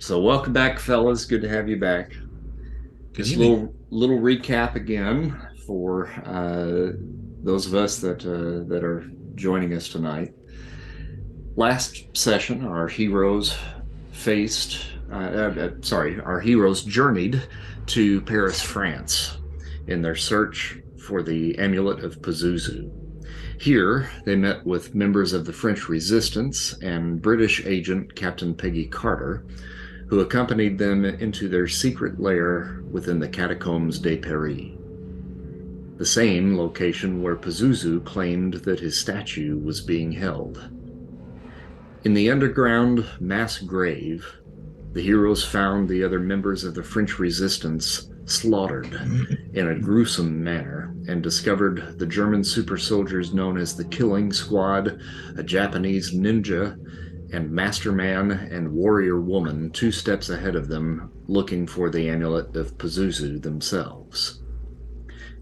So welcome back, fellas. Good to have you back. Good Just a evening. little recap again for those of us that are joining us tonight. Last session, our heroes our heroes journeyed to Paris, France, in their search for the Amulet of Pazuzu. Here, they met with members of the French Resistance and British agent Captain Peggy Carter, who accompanied them into their secret lair within the Catacombs de Paris, the same location where Pazuzu claimed that his statue was being held. In the underground mass grave, the heroes found the other members of the French resistance slaughtered in a gruesome manner and discovered the German super soldiers known as the Killing Squad, a Japanese ninja, and Masterman and Warrior Woman 2 steps ahead of them, looking for the Amulet of Pazuzu themselves.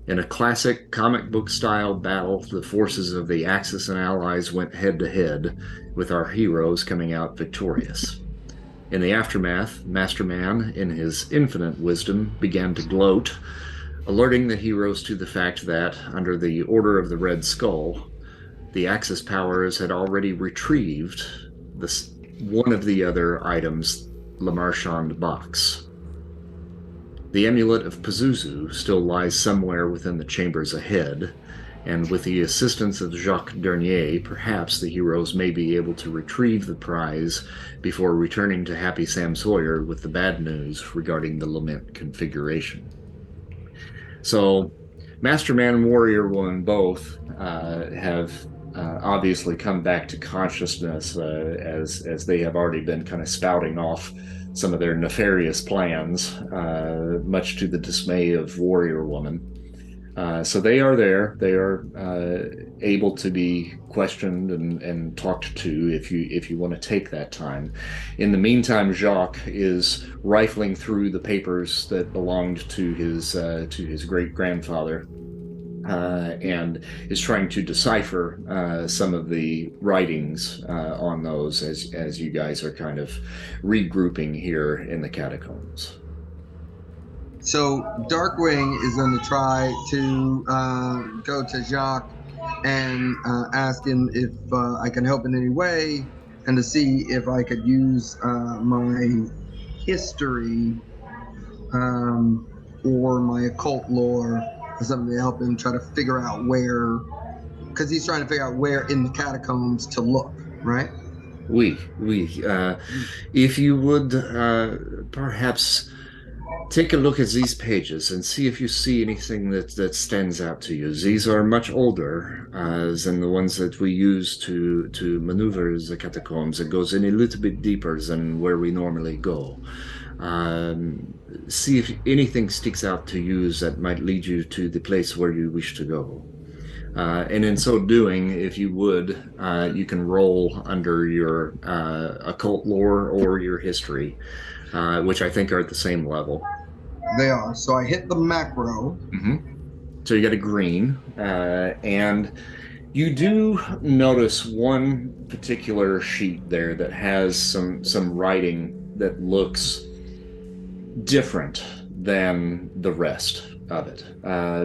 In a classic comic book style battle, the forces of the Axis and Allies went head to head, with our heroes coming out victorious. In the aftermath, Masterman, in his infinite wisdom, began to gloat, alerting the heroes to the fact that, under the Order of the Red Skull, the Axis powers had already retrieved one of the other items, Le Marchand box. The Amulet of Pazuzu still lies somewhere within the chambers ahead, and with the assistance of Jacques Dernier, perhaps the heroes may be able to retrieve the prize before returning to Happy Sam Sawyer with the bad news regarding the Lament configuration. So, Masterman and Warrior Woman both have obviously come back to consciousness as they have already been kind of spouting off some of their nefarious plans, much to the dismay of Warrior Woman. So they are there. They are able to be questioned and talked to if you want to take that time. In the meantime, Jacques is rifling through the papers that belonged to his great grandfather. And is trying to decipher some of the writings on those as you guys are kind of regrouping here in the catacombs. So Darkwing is going to try to go to Jacques and ask him if I can help in any way, and to see if I could use my history or my occult lore or something to help him try to figure out where, because he's trying to figure out where in the catacombs to look, right? If you would perhaps take a look at these pages and see if you see anything that stands out to you. These are much older than the ones that we use to maneuver the catacombs. It goes in a little bit deeper than where we normally go. See if anything sticks out to you that might lead you to the place where you wish to go. And in so doing, if you would, you can roll under your occult lore or your history, which I think are at the same level. They are. So I hit the macro. Mm-hmm. So you got a green, and you do notice one particular sheet there that has some writing that looks different than the rest of it,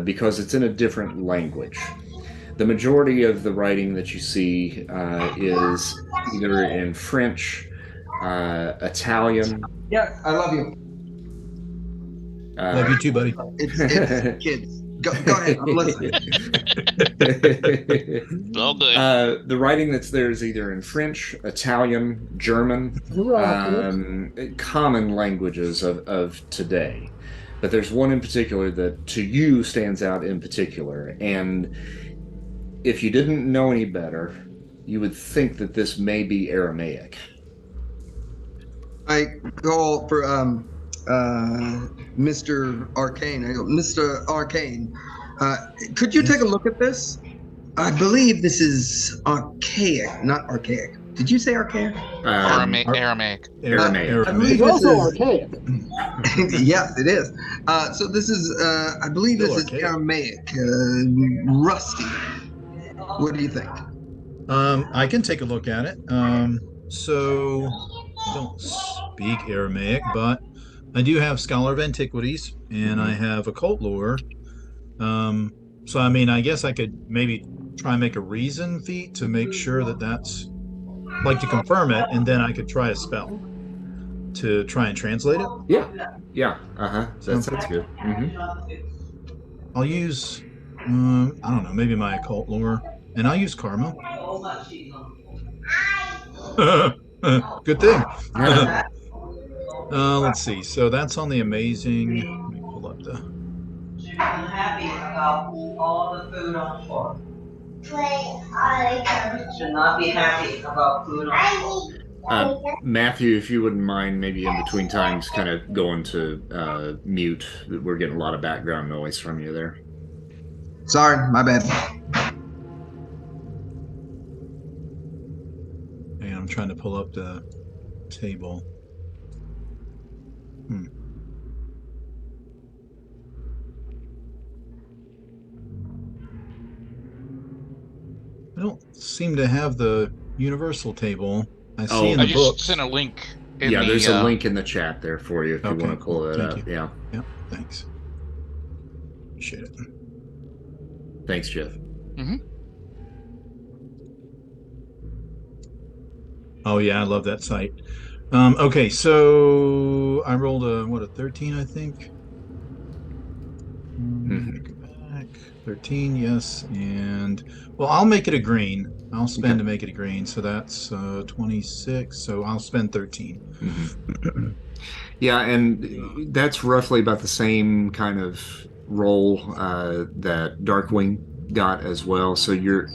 because it's in a different language. The majority of the writing that you see is either in French, Italian. Yeah, I love you. Love you too, buddy. It's kids. Go ahead. I'm listening. All good. The writing that's there is either in French, Italian, German, common languages of today. But there's one in particular that to you stands out in particular. And if you didn't know any better, you would think that this may be Aramaic. I call for Mr. Arcane. I go, Mr. Arcane, could you take a look at this? I believe this is archaic, not archaic. Did you say archaic? Aramaic. Aramaic. I believe It's this also is archaic. yes, it is. So this is, I believe this is Archaic. Aramaic, rusty. What do you think? I can take a look at it. So don't speak Aramaic, but I do have Scholar of Antiquities and I have Occult Lore. So I mean, I guess I could maybe try and make a reason feat to make sure that that's like to confirm it, and then I could try a spell to try and translate it. Yeah. That sounds good. I'll use, I don't know, maybe my Occult Lore, and I'll use Karma. Good thing. Let's see. So that's on the amazing. Let me pull up the. Should be happy about all the food on the floor. Should not be happy about food on the floor. Matthew, if you wouldn't mind, maybe in between times, kind of going to mute. We're getting a lot of background noise from you there. Sorry, my bad. And I'm trying to pull up the table. I don't seem to have the universal table. I see in the book. I just sent a link. There's a link in the chat there for you if you want to pull it up. You. Yeah. Thanks. Appreciate it. Thanks, Jeff. Oh yeah, I love that site. Okay, so I rolled a 13, I think. Go back. 13, yes, and well, I'll make it a green. I'll spend to make it a green, so that's 26. So I'll spend 13. Yeah, and that's roughly about the same kind of roll that Darkwing got as well. So your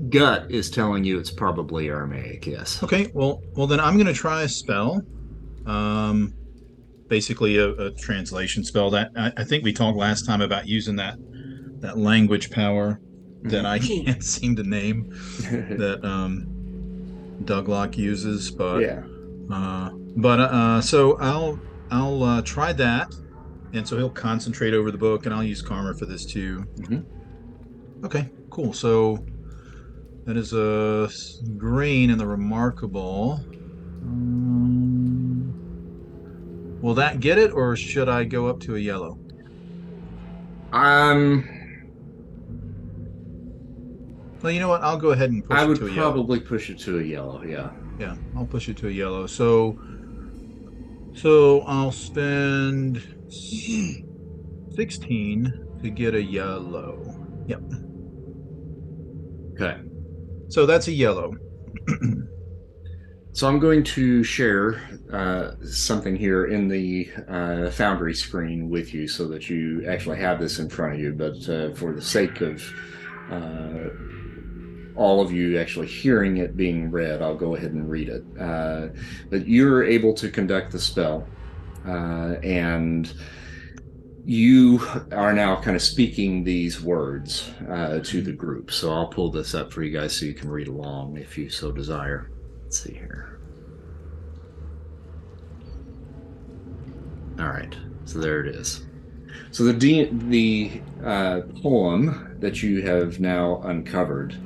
gut is telling you it's probably Aramaic, yes. Okay, well then I'm going to try a spell. Basically a translation spell. That I think we talked last time about using that language power that I can't seem to name that Douglock uses, but so I'll try that, and so he'll concentrate over the book, and I'll use Karma for this too. Okay, cool. So that is a green in the remarkable. Will that get it, or should I go up to a yellow? Well, you know what? I'll go ahead and push it to a yellow. I would probably push it to a yellow, yeah. Yeah, I'll push it to a yellow. So I'll spend 16 to get a yellow. Yep. Okay. So that's a yellow. So I'm going to share something here in the Foundry screen with you so that you actually have this in front of you. But for the sake of all of you actually hearing it being read, I'll go ahead and read it. But you're able to conduct the spell, and you are now kind of speaking these words to the group. So I'll pull this up for you guys so you can read along if you so desire. Let's see here. All right, so there it is. So the poem that you have now uncovered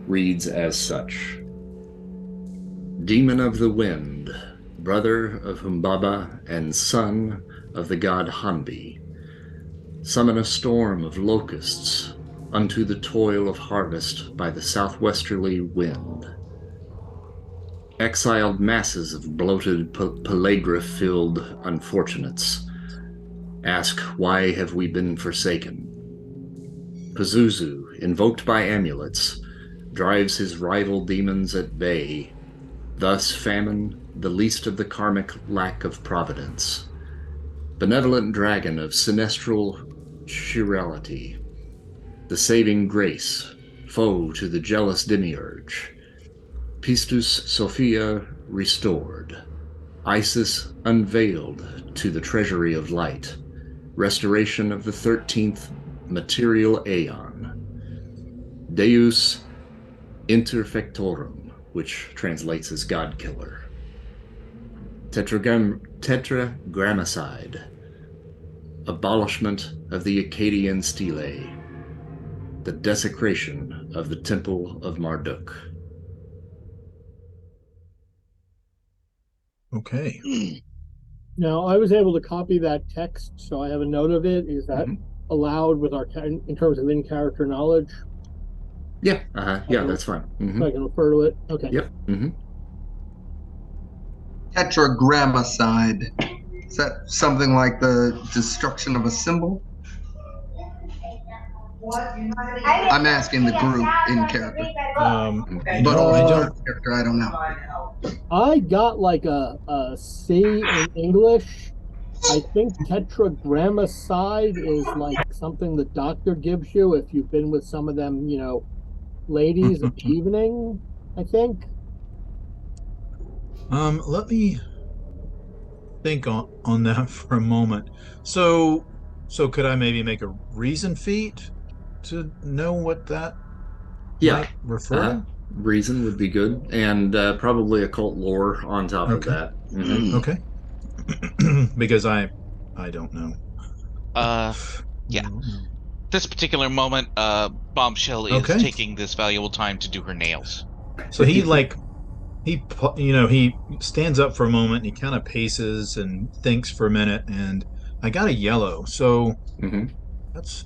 reads as such. Demon of the wind, brother of Humbaba and son of the god Hanbi, summon a storm of locusts unto the toil of harvest by the southwesterly wind. Exiled masses of bloated pellagra-filled unfortunates ask, why have we been forsaken? Pazuzu, invoked by amulets, drives his rival demons at bay. Thus famine, the least of the karmic lack of providence. Benevolent dragon of sinestral chirality, the saving grace, foe to the jealous demiurge. Pistus Sophia restored, Isis unveiled to the treasury of light, restoration of the 13th material aeon. Deus interfectorum, which translates as God Killer. Tetragrammaticide, abolishment of the Akkadian stele, the desecration of the Temple of Marduk. Okay. Now, I was able to copy that text, so I have a note of it. Is that allowed with our in terms of in-character knowledge? Yeah. Yeah, that's fine. So I can refer to it. Okay. Yep. Tetragrammacide. Is that something like the destruction of a symbol? I'm asking the group in character. But also character, I don't know. I got like a C in English. I think tetragrammacide is like something the doctor gives you if you've been with some of them, ladies in the evening, I think. Let me think on that for a moment. So could I maybe make a reason feat to know what that might refer to? Reason would be good, and probably occult lore on top of that. Okay. Because I don't know. Yeah. This particular moment, Bombshell is taking this valuable time to do her nails. So he stands up for a moment, and he kind of paces and thinks for a minute, and I got a yellow, so that's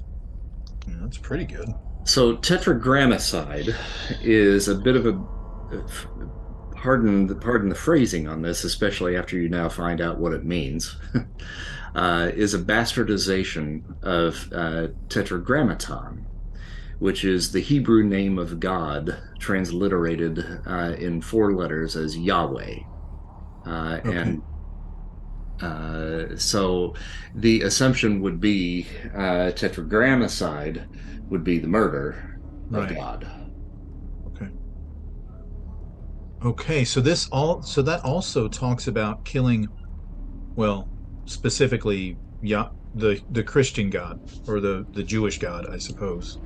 pretty good. So tetragrammacide is a bit of a pardon the phrasing on this, especially after you now find out what it means, is a bastardization of tetragrammaton, which is the Hebrew name of God transliterated in 4 letters as Yahweh. And so the assumption would be tetragrammacide would be the murder of God. Okay, so that also talks about killing, well, specifically the Christian God or the Jewish God, I suppose.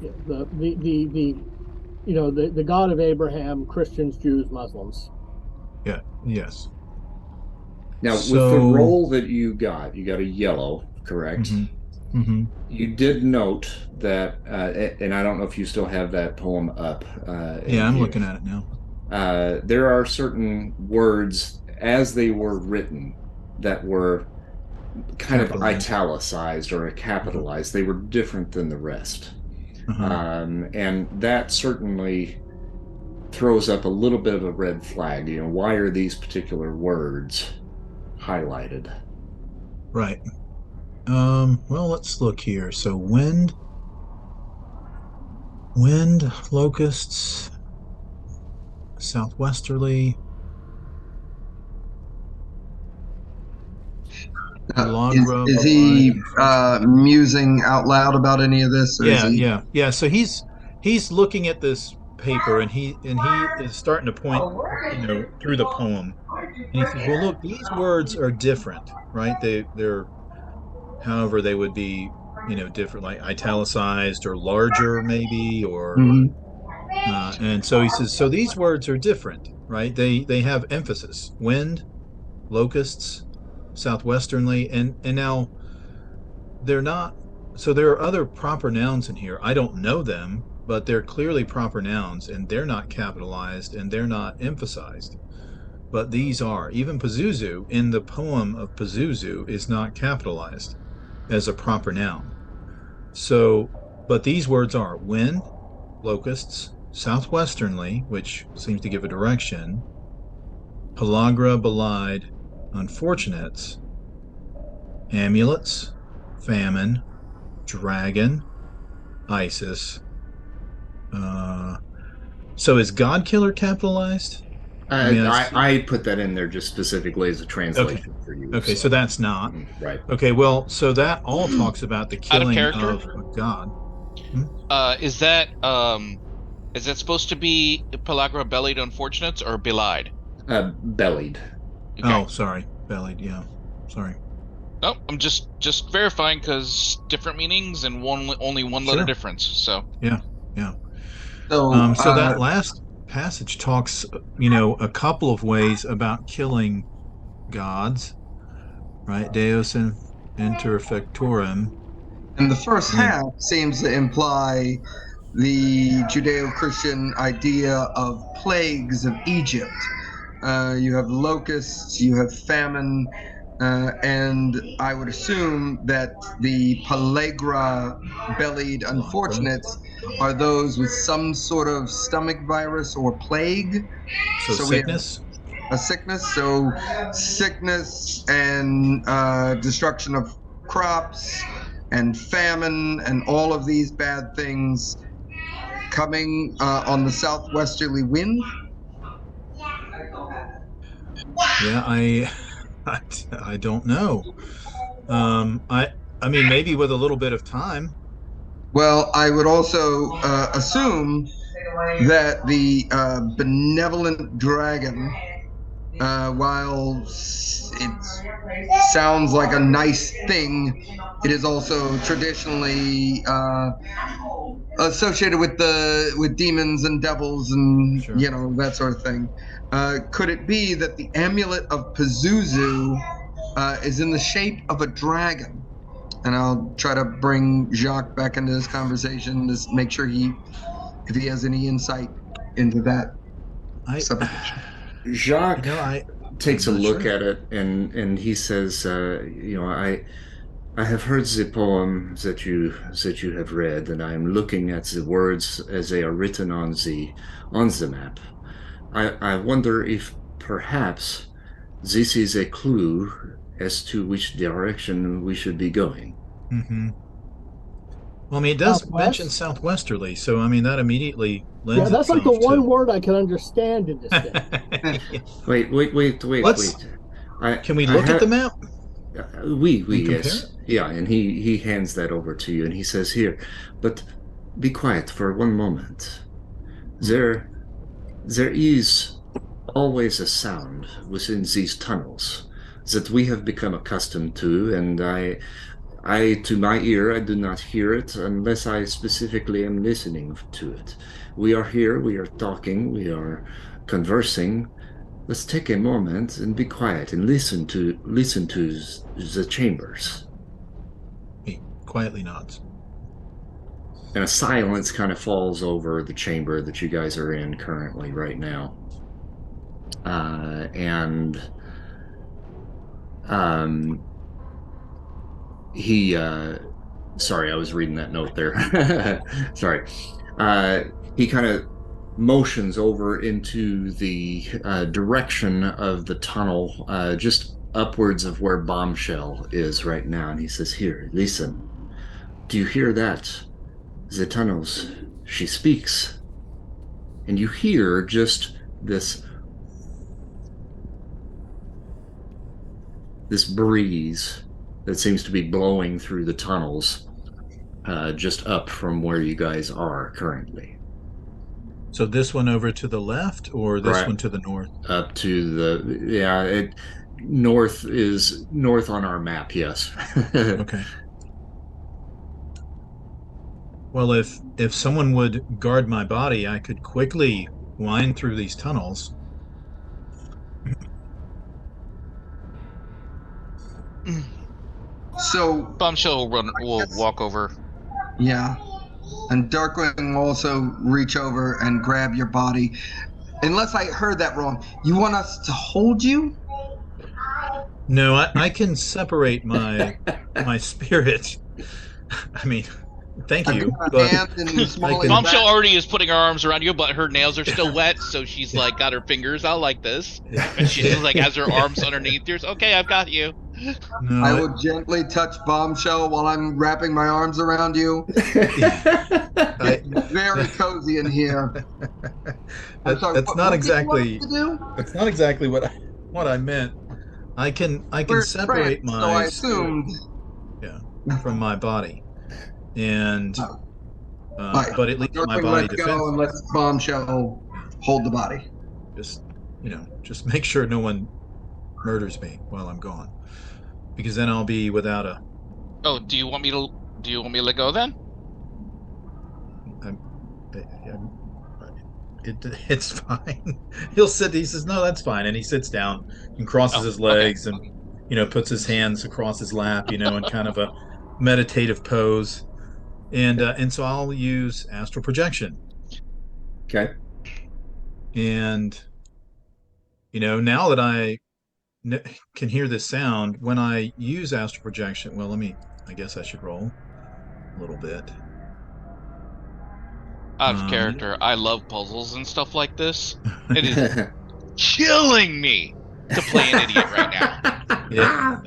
Yeah, the God of Abraham, Christians, Jews, Muslims. Yeah. Yes. Now, with the roll that you got a yellow, correct? You did note that, and I don't know if you still have that poem up. I'm looking at it now. There are certain words as they were written that were kind of italicized or capitalized. They were different than the rest. And that certainly throws up a little bit of a red flag. Why are these particular words highlighted? Right. Well, let's look here. So wind, locusts, southwesterly. Is he musing out loud about any of this? Or yeah. So he's looking at this paper, and he is starting to point, through the poem, and he says, "Well, look, these words are different, right? They're, however, they would be, different, like italicized or larger, maybe, or." And so he says, so these words are different, right? They have emphasis. Wind, locusts, southwesternly, and now they're not. So there are other proper nouns in here. I don't know them, but they're clearly proper nouns, and they're not capitalized and they're not emphasized. But these are. Even Pazuzu, in the poem of Pazuzu, is not capitalized as a proper noun. So, but these words are wind, locusts, southwesternly, which seems to give a direction, pellagra, belied, unfortunates, amulets, famine, dragon, Isis. So is God Killer capitalized? I put that in there just specifically as a translation for you. Okay, so that's not. Right. Okay, well, so that all talks about the killing of God. Is that supposed to be pellagra, bellied, unfortunates, or belied? Bellied. Okay. Oh, sorry, bellied. Yeah, sorry. No, I'm just verifying because different meanings and only one letter difference. So yeah. So that last passage talks, a couple of ways about killing gods, right? Deus interfectorum. And the first half seems to imply the Judeo-Christian idea of plagues of Egypt, you have locusts, you have famine, and I would assume that the pellagra-bellied unfortunates are those with some sort of stomach virus or plague. So sickness? A sickness, so sickness and destruction of crops and famine and all of these bad things coming on the southwesterly wind. Yeah, I don't know. I mean, maybe with a little bit of time. Well, I would also assume that the benevolent dragon, while it sounds like a nice thing, it is also traditionally associated with demons and devils and Sure. that sort of thing. Could it be that the amulet of Pazuzu is in the shape of a dragon? And I'll try to bring Jacques back into this conversation to make sure if he has any insight into that supposition. Jacques takes a look sure. at it and he says, I have heard the poem that you have read, and I am looking at the words as they are written on the map. I wonder if perhaps this is a clue as to which direction we should be going. Mm-hmm. Well, I mean, it does mention southwesterly, so I mean that immediately lends Yeah, that's itself like the one to... word I can understand in this game. Wait. Can we look at the map? We yes. Yeah, and he hands that over to you, and he says, "Here, but be quiet for one moment. There is always a sound within these tunnels that we have become accustomed to, and I to my ear, I do not hear it unless I specifically am listening to it. We are here, we are talking, we are conversing. Let's take a moment and be quiet and listen to the chambers." He quietly nods. And a silence kind of falls over the chamber that you guys are in currently right now. Sorry, I was reading that note there. Sorry. He kind of motions over into the direction of the tunnel, just upwards of where Bombshell is right now. And he says, "Here, listen. Do you hear that? The tunnels. She speaks." And you hear just this breeze that seems to be blowing through the tunnels, just up from where you guys are currently. So this one over to the left, or this one to the north? Up to the north is north on our map. Yes. Okay. Well, if someone would guard my body, I could quickly wind through these tunnels. So Bombshell will walk over. Yeah. And Darkwing will also reach over and grab your body. Unless I heard that wrong, you want us to hold you? No, I can separate my spirit. I mean, thank you. But Bombshell already is putting her arms around you, but her nails are still wet, so she's like got her fingers out like this, and she's just like has her arms underneath yours. Okay, I've got you. No, I will gently touch Bombshell while I'm wrapping my arms around you. It's very cozy in here. That's not exactly what I meant. I can separate my spirit, from my body, and but at least my body defends. Go and let Bombshell hold the body. Just make sure no one murders me while I'm gone, because then I'll be without a... Oh, do you want me to let go then? It's fine. He says, "No, that's fine," and he sits down and crosses his legs and puts his hands across his lap, in kind of a meditative pose, and so I'll use astral projection. Okay. And now that I can hear this sound, when I use astral projection, well, I guess I should roll a little bit. Out of character, I love puzzles and stuff like this. It is killing me to play an idiot right now. Yeah.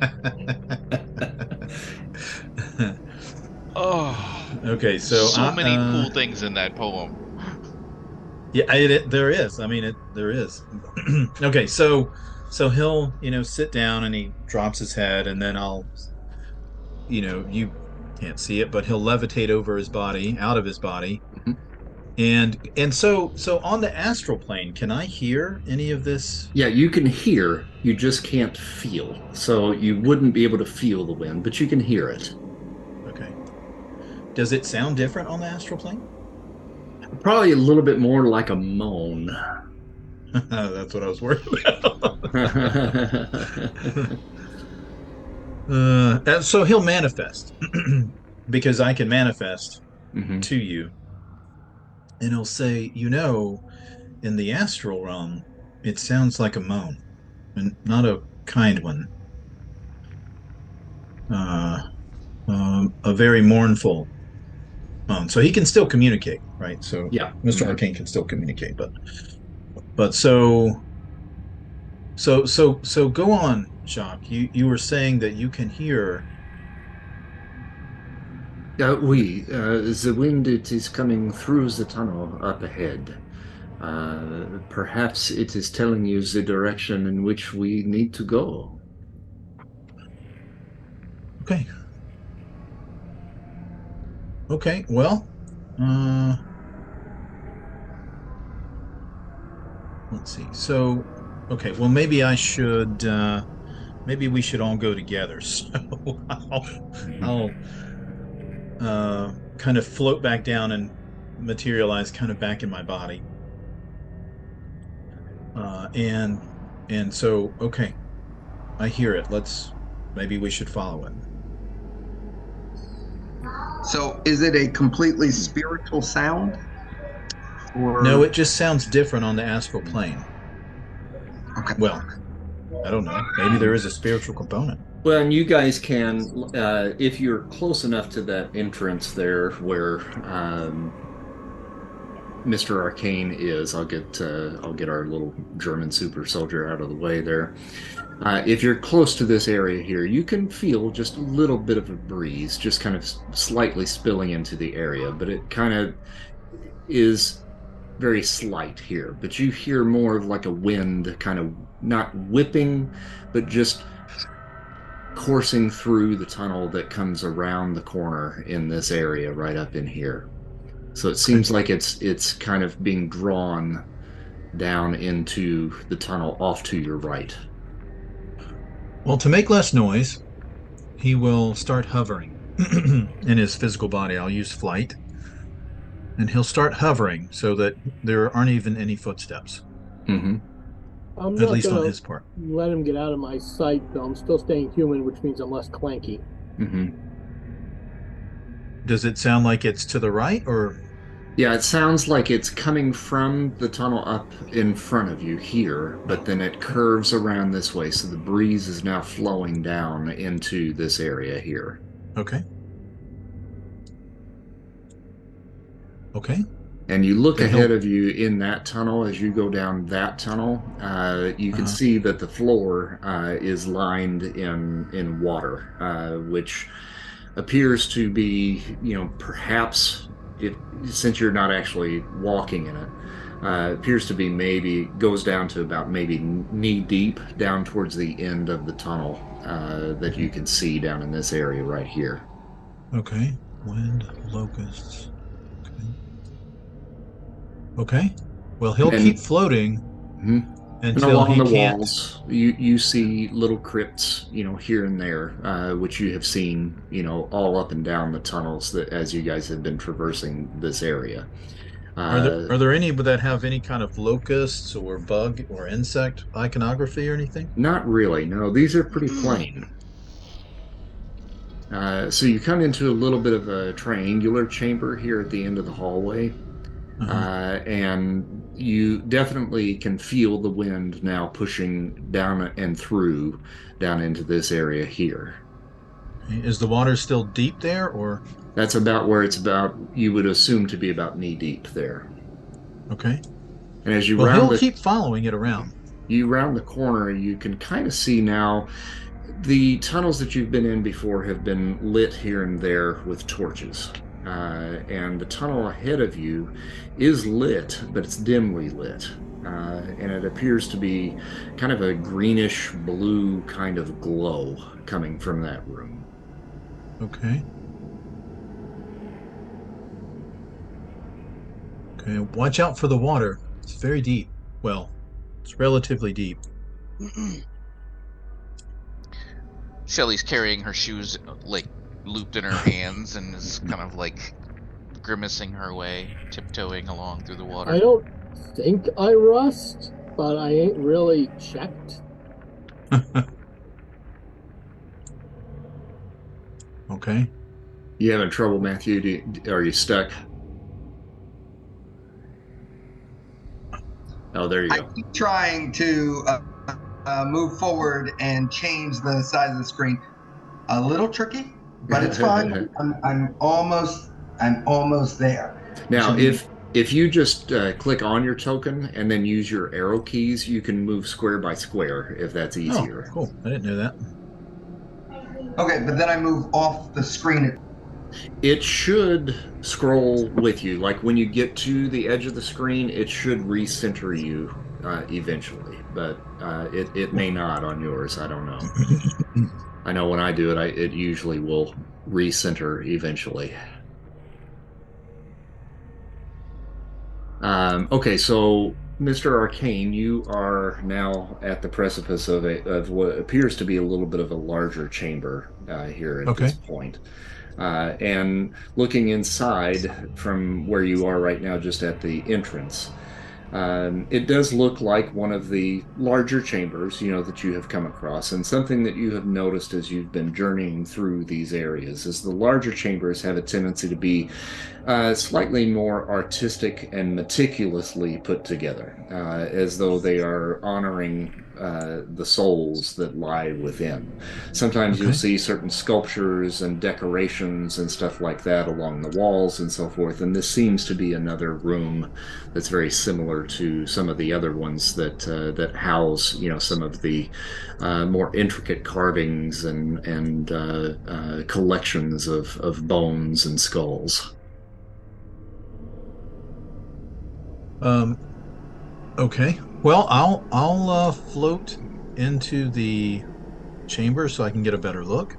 Oh, Okay, so many cool things in that poem. Yeah, there is. I mean, there is. Okay, so he'll sit down and he drops his head, and then you can't see it, but he'll levitate over his body, out of his body, and so on the astral plane, can I hear any of this? Yeah, you can hear, you just can't feel. So you wouldn't be able to feel the wind, but you can hear it. Okay. Does it sound different on the astral plane? Probably a little bit more like a moan. That's what I was worried about. And so he'll manifest because I can manifest to you, and he'll say, in the astral realm, it sounds like a moan, and not a kind one. A very mournful moan. So he can still communicate, right? So yeah, Mr. Arcane can still communicate, but so go on, Jacques. You were saying that you can hear. Oui, the wind, it is coming through the tunnel up ahead. Perhaps it is telling you the direction in which we need to go. Okay. Okay, well, let's see. So, okay, well, maybe we should all go together. So I'll kind of float back down and materialize kind of back in my body. And so, okay, I hear it. Maybe we should follow it. So is it a completely spiritual sound? Or... No, it just sounds different on the astral plane. Okay. Well, I don't know. Maybe there is a spiritual component. Well, and you guys can, if you're close enough to that entrance there where Mr. Arcane is, I'll get our little German super soldier out of the way there. If you're close to this area here, you can feel just a little bit of a breeze, just kind of slightly spilling into the area, but it kind of is very slight here. But you hear more of like a wind, kind of not whipping, but just coursing through the tunnel that comes around the corner in this area right up in here. So it seems like it's kind of being drawn down into the tunnel off to your right. Well, to make less noise, he will start hovering in his physical body. I'll use flight, and he'll start hovering so that there aren't even any footsteps. Mm-hmm. At least on his part. Let him get out of my sight, though. I'm still staying human, which means I'm less clanky. Mm-hmm. Does it sound like it's to the right, or? Yeah, it sounds like it's coming from the tunnel up in front of you here, but then it curves around this way, so the breeze is now flowing down into this area here. Okay. Okay. And you look ahead of you in that tunnel. As you go down that tunnel, you can see that the floor is lined in water, which appears to be, perhaps, since you're not actually walking in it, appears to be goes down to about maybe knee deep down towards the end of the tunnel that you can see down in this area right here. Okay. Wind, locusts. Okay. Well, he'll keep floating until along he the can't. walls, you see little crypts, here and there, which you have seen, all up and down the tunnels that as you guys have been traversing this area. Are there any that have any kind of locusts or bug or insect iconography or anything? Not really. No, these are pretty plain. So you come into a little bit of a triangular chamber here at the end of the hallway. And you definitely can feel the wind now pushing down and through down into this area here. Is the water still deep there, or? That's about where it's about, you would assume to be about knee deep there. Okay. And as Well, he'll keep following it around. You round the corner, you can kind of see now the tunnels that you've been in before have been lit here and there with torches. And the tunnel ahead of you is lit, but it's dimly lit. And it appears to be kind of a greenish blue kind of glow coming from that room. Okay. Okay, watch out for the water. It's very deep. Well, it's relatively deep. Shelly's carrying her shoes like looped in her hands and is kind of like grimacing her way, tiptoeing along through the water. I don't think I rust, but I ain't really checked. Okay. You having trouble, Matthew? Are you stuck? Oh, there you I go. keep trying to move forward and change the size of the screen. A little tricky, but it's fine. I'm almost there. Now, if you just click on your token and then use your arrow keys, you can move square by square if that's easier. Oh, cool. I didn't know that. Okay, but then I move off the screen. It should scroll with you. Like when you get to the edge of the screen, it should recenter you eventually, but it may not on yours. I don't know. I know when I do it, it usually will recenter eventually. Okay, so Mr. Arcane, you are now at the precipice of what appears to be a little bit of a larger chamber here at this point. And looking inside from where you are right now, just at the entrance, it does look like one of the larger chambers, that you have come across. And something that you have noticed as you've been journeying through these areas is the larger chambers have a tendency to be slightly more artistic and meticulously put together, as though they are honoring the souls that lie within. Sometimes you'll see certain sculptures and decorations and stuff like that along the walls and so forth, and this seems to be another room that's very similar to some of the other ones that house, some of the more intricate carvings and collections of bones and skulls. Okay. Well, I'll float into the chamber so I can get a better look.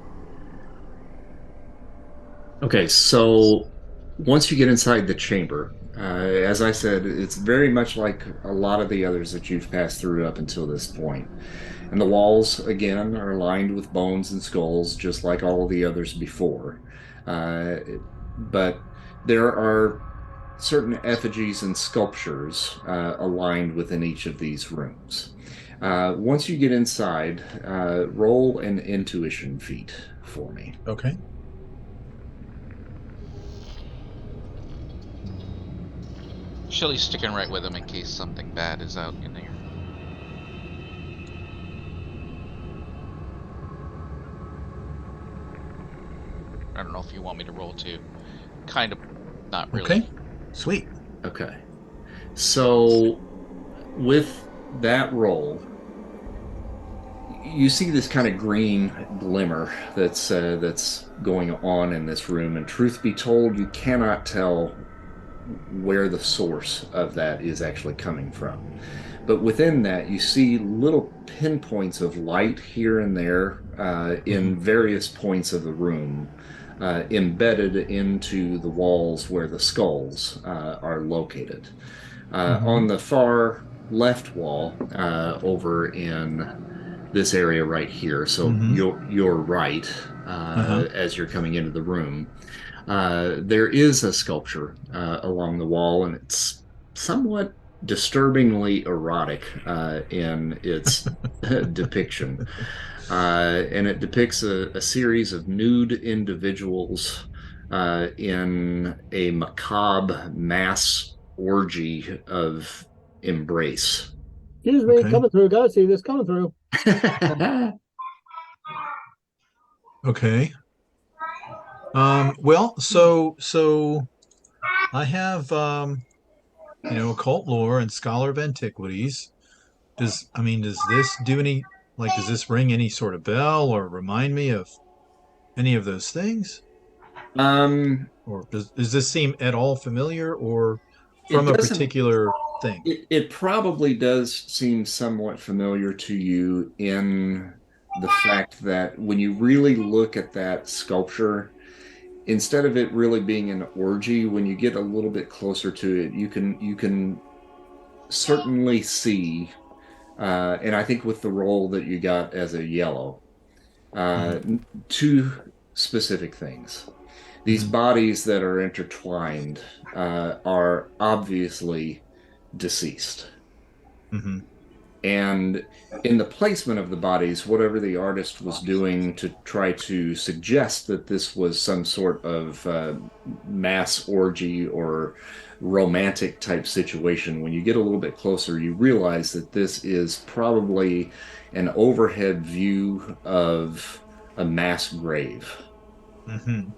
Okay, so once you get inside the chamber, as I said, it's very much like a lot of the others that you've passed through up until this point. And the walls, again, are lined with bones and skulls, just like all of the others before. But there are certain effigies and sculptures aligned within each of these rooms. Once you get inside, roll an intuition feat for me. Okay. Shelly's sticking right with him in case something bad is out in there. I don't know if you want me to roll too. Kind of, not really. Okay. Sweet. Okay. So with that roll, you see this kind of green glimmer that's going on in this room, and truth be told, you cannot tell where the source of that is actually coming from. But within that, you see little pinpoints of light here and there in various points of the room, embedded into the walls where the skulls are located. On the far left wall, over in this area right here, so you're right as you're coming into the room, there is a sculpture along the wall, and it's somewhat disturbingly erotic in its depiction. And it depicts a series of nude individuals in a macabre mass orgy of embrace. Excuse me, Okay. coming through. Gotta see this coming through. Okay. Well, so I have occult lore and scholar of antiquities. Does this do any does this ring any sort of bell or remind me of any of those things? Or does this seem at all familiar or It from a doesn't. particular thing? It probably does seem somewhat familiar to you in the fact that when you really look at that sculpture, instead of it really being an orgy, when you get a little bit closer to it, you can certainly see, and I think with the role that you got as a yellow, uh, Hmm. two specific things. These Hmm. bodies that are intertwined are obviously deceased. Hmm. And in the placement of the bodies, whatever the artist was doing to try to suggest that this was some sort of mass orgy or romantic type situation, when you get a little bit closer, you realize that this is probably an overhead view of a mass grave. Hmm.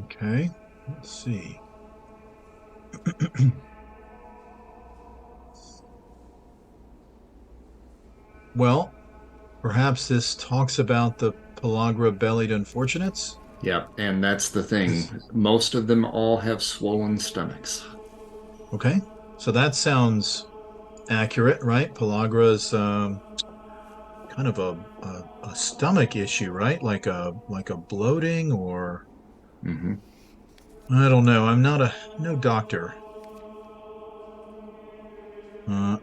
Okay. Let's see. Well, perhaps this talks about the pellagra bellied unfortunates. Yeah, and that's the Is thing. Most of them all have swollen stomachs. okay. So that sounds accurate, right? Pellagra's kind of a stomach issue, right? Like a bloating or Hmm. I don't know. I'm not a no doctor.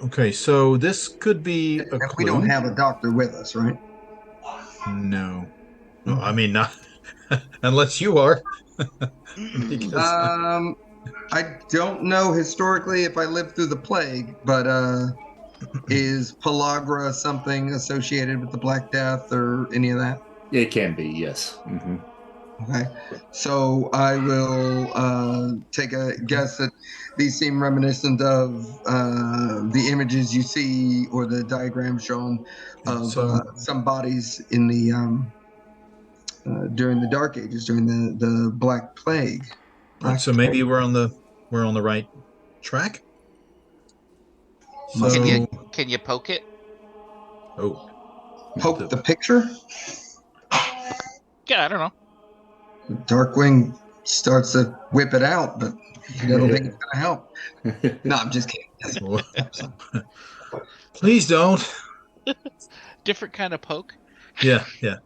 Okay, so this could be a And we don't clue. have a doctor with us, right? No. No, I Okay. mean not unless you are. Because I don't know historically if I lived through the plague, but is pellagra something associated with the Black Death or any of that? It can be, yes. Okay, so I will take a guess that these seem reminiscent of the images you see or the diagram shown okay, of so some bodies in the during the Dark Ages, during the Black Plague. right, Black so maybe we're on the right track. must Can be. you So can you poke it? oh Poke the the picture. Yeah, I don't know. Darkwing starts to whip it out, but I don't think it's gonna help. No, I'm just kidding. Yes, please don't. Different kind of poke. Yeah, yeah.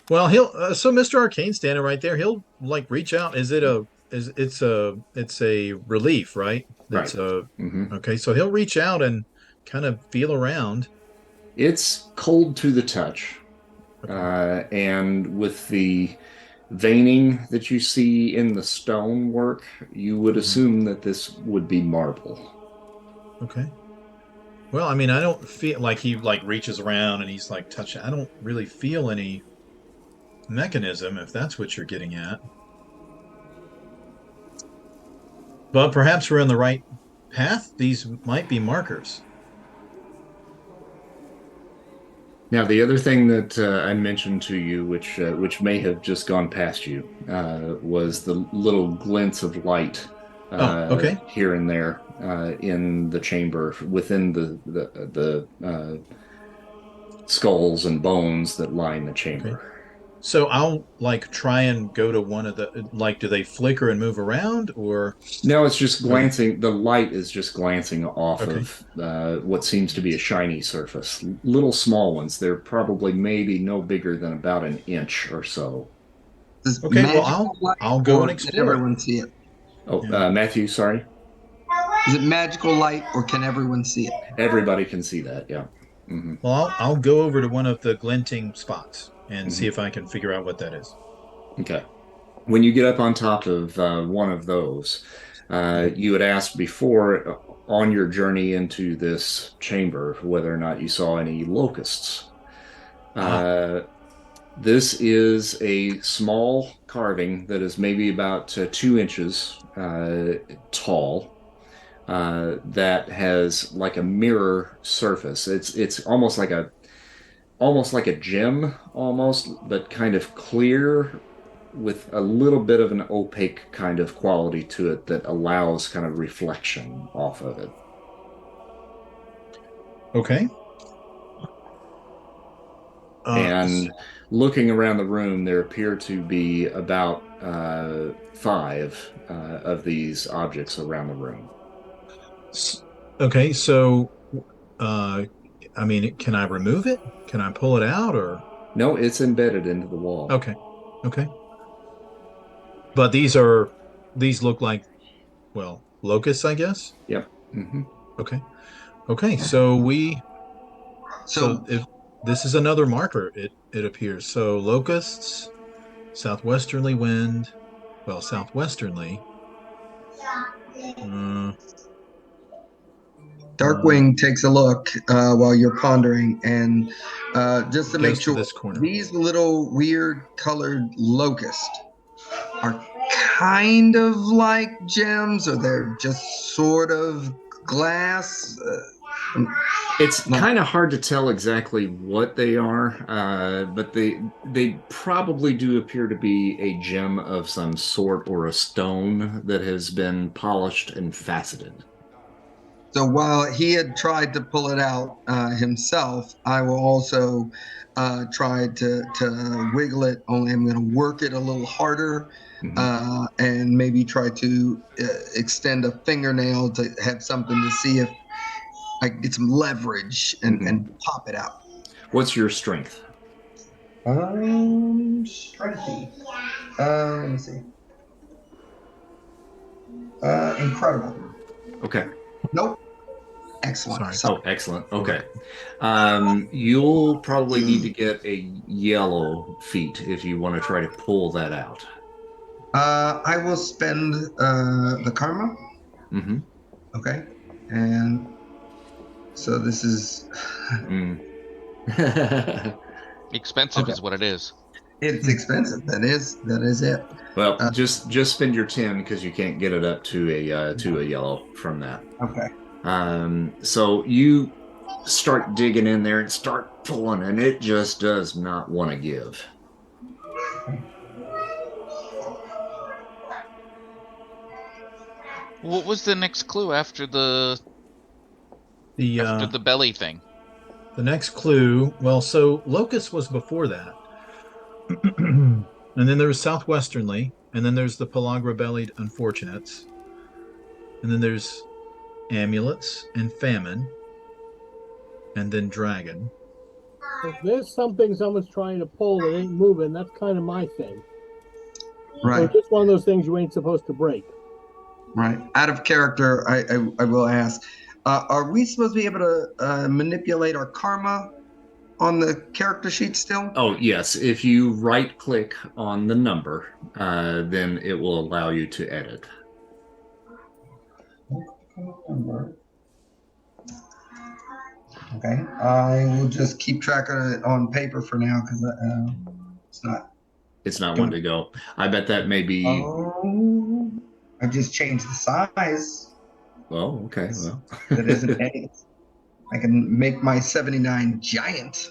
Well, he'll so Mr. Arcane standing right there, he'll reach out. Is it a is it's a relief, right? That's Right. a Hmm. okay, so he'll reach out and kind of feel around. It's cold to the touch. Okay. And with the veining that you see in the stonework, you would Hmm. assume that this would be marble. Okay. Well, I mean, I don't feel like he reaches around and he's touching. I don't really feel any mechanism if that's what you're getting at. But perhaps we're in the right path. These might be markers. Now, the other thing that I mentioned to you, which may have just gone past you, was the little glints of light Oh, okay. here and there in the chamber within the skulls and bones that line the Okay. chamber. So I'll try and go to one of the do they flicker and move around or No, it's just are they glancing. The light is just glancing off okay? of what seems to be a shiny surface. Little small ones. They're probably maybe no bigger than about an inch or so. Does Okay, well magical light I'll go and or can explore it. everyone see it? Oh, Yeah. Matthew, sorry. Is it magical light or can everyone see it? Everybody can see that. Yeah. Hmm. Well, I'll go over to one of the glinting spots and see Hmm. if I can figure out what that is. Okay. When you get up on top of one of those, Mhm. you had asked before on your journey into this chamber whether or not you saw any locusts. Ah, Uh, this is a small carving that is maybe about 2 inches tall. That has like a mirror surface. It's almost like a gem, almost, but kind of clear with a little bit of an opaque kind of quality to it that allows kind of reflection off of it. Okay. And looking around the room, there appear to be about 5 of these objects around the room. Okay, so I mean, can I remove it? Can I pull it out or No, it's embedded into the wall. okay. Okay. But these look like, well, locusts, I guess. Yep. Hmm. Okay. Okay, so So if this is another marker, it appears. So locusts, southwesterly wind, well, southwesternly. Uh, Darkwing takes a look while you're pondering, and just to make goes to sure, this corner. these little weird colored locusts are kind of like gems, or they're just sort of glass. It's No. kind of hard to tell exactly what they are, but they probably do appear to be a gem of some sort or a stone that has been polished and faceted. So while he had tried to pull it out himself, I will also try to wiggle it. Only I'm going to work it a little harder, and maybe try to extend a fingernail to have something to see if I can get some leverage and pop it out. What's your strength? Strengthy. Let me see. Incredible. Okay. Nope. Excellent. Sorry. Oh, excellent. Okay. You'll probably need to get a yellow feat if you want to try to pull that out. I will spend the karma. Mm-hmm. Okay. And so this is Expensive is what it is. it's expensive. That is it. Well, just spend your 10 because you can't get it up to a yellow from that. Okay. So you start digging in there and start pulling, and it just does not want to give. What was the next clue after the belly thing? The next clue, well, so locust was before that. And then there's southwesternly, and then there's the pellagra-bellied unfortunates. And then there's amulets and famine, and then dragon. If there's something someone's trying to pull that ain't moving, that's kind of my thing. So Right. it's just one of those things you ain't supposed to break. Right. Out of character, I will ask, are we supposed to be able to manipulate our karma on the character sheet still? Oh, yes. If you right-click on the number, then it will allow you to edit. Okay. I will just keep track of it on paper for now because it's not. It's not one to go. I bet that may be. Oh, I've just changed the size. Oh, okay. Well, That isn't 8. I can make my 79 giant.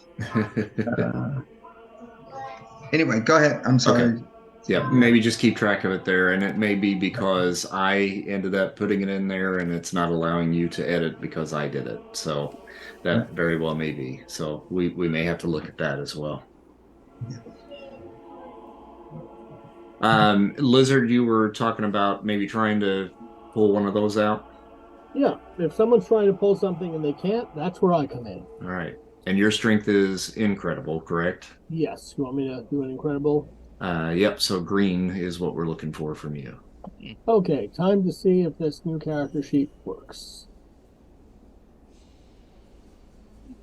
Anyway, go ahead. I'm sorry. Okay. Yeah, maybe just keep track of it there. And it may be because I ended up putting it in there and it's not allowing you to edit because I did it. So that very well may be. So we may have to look at that as well. Lizard, you were talking about maybe trying to pull one of those out. Yeah, if someone's trying to pull something and they can't, that's where I come in. All right. And your strength is incredible, correct? Yes. You want me to do an incredible? Yep. So green is what we're looking for from you. Okay, time to see if this new character sheet works.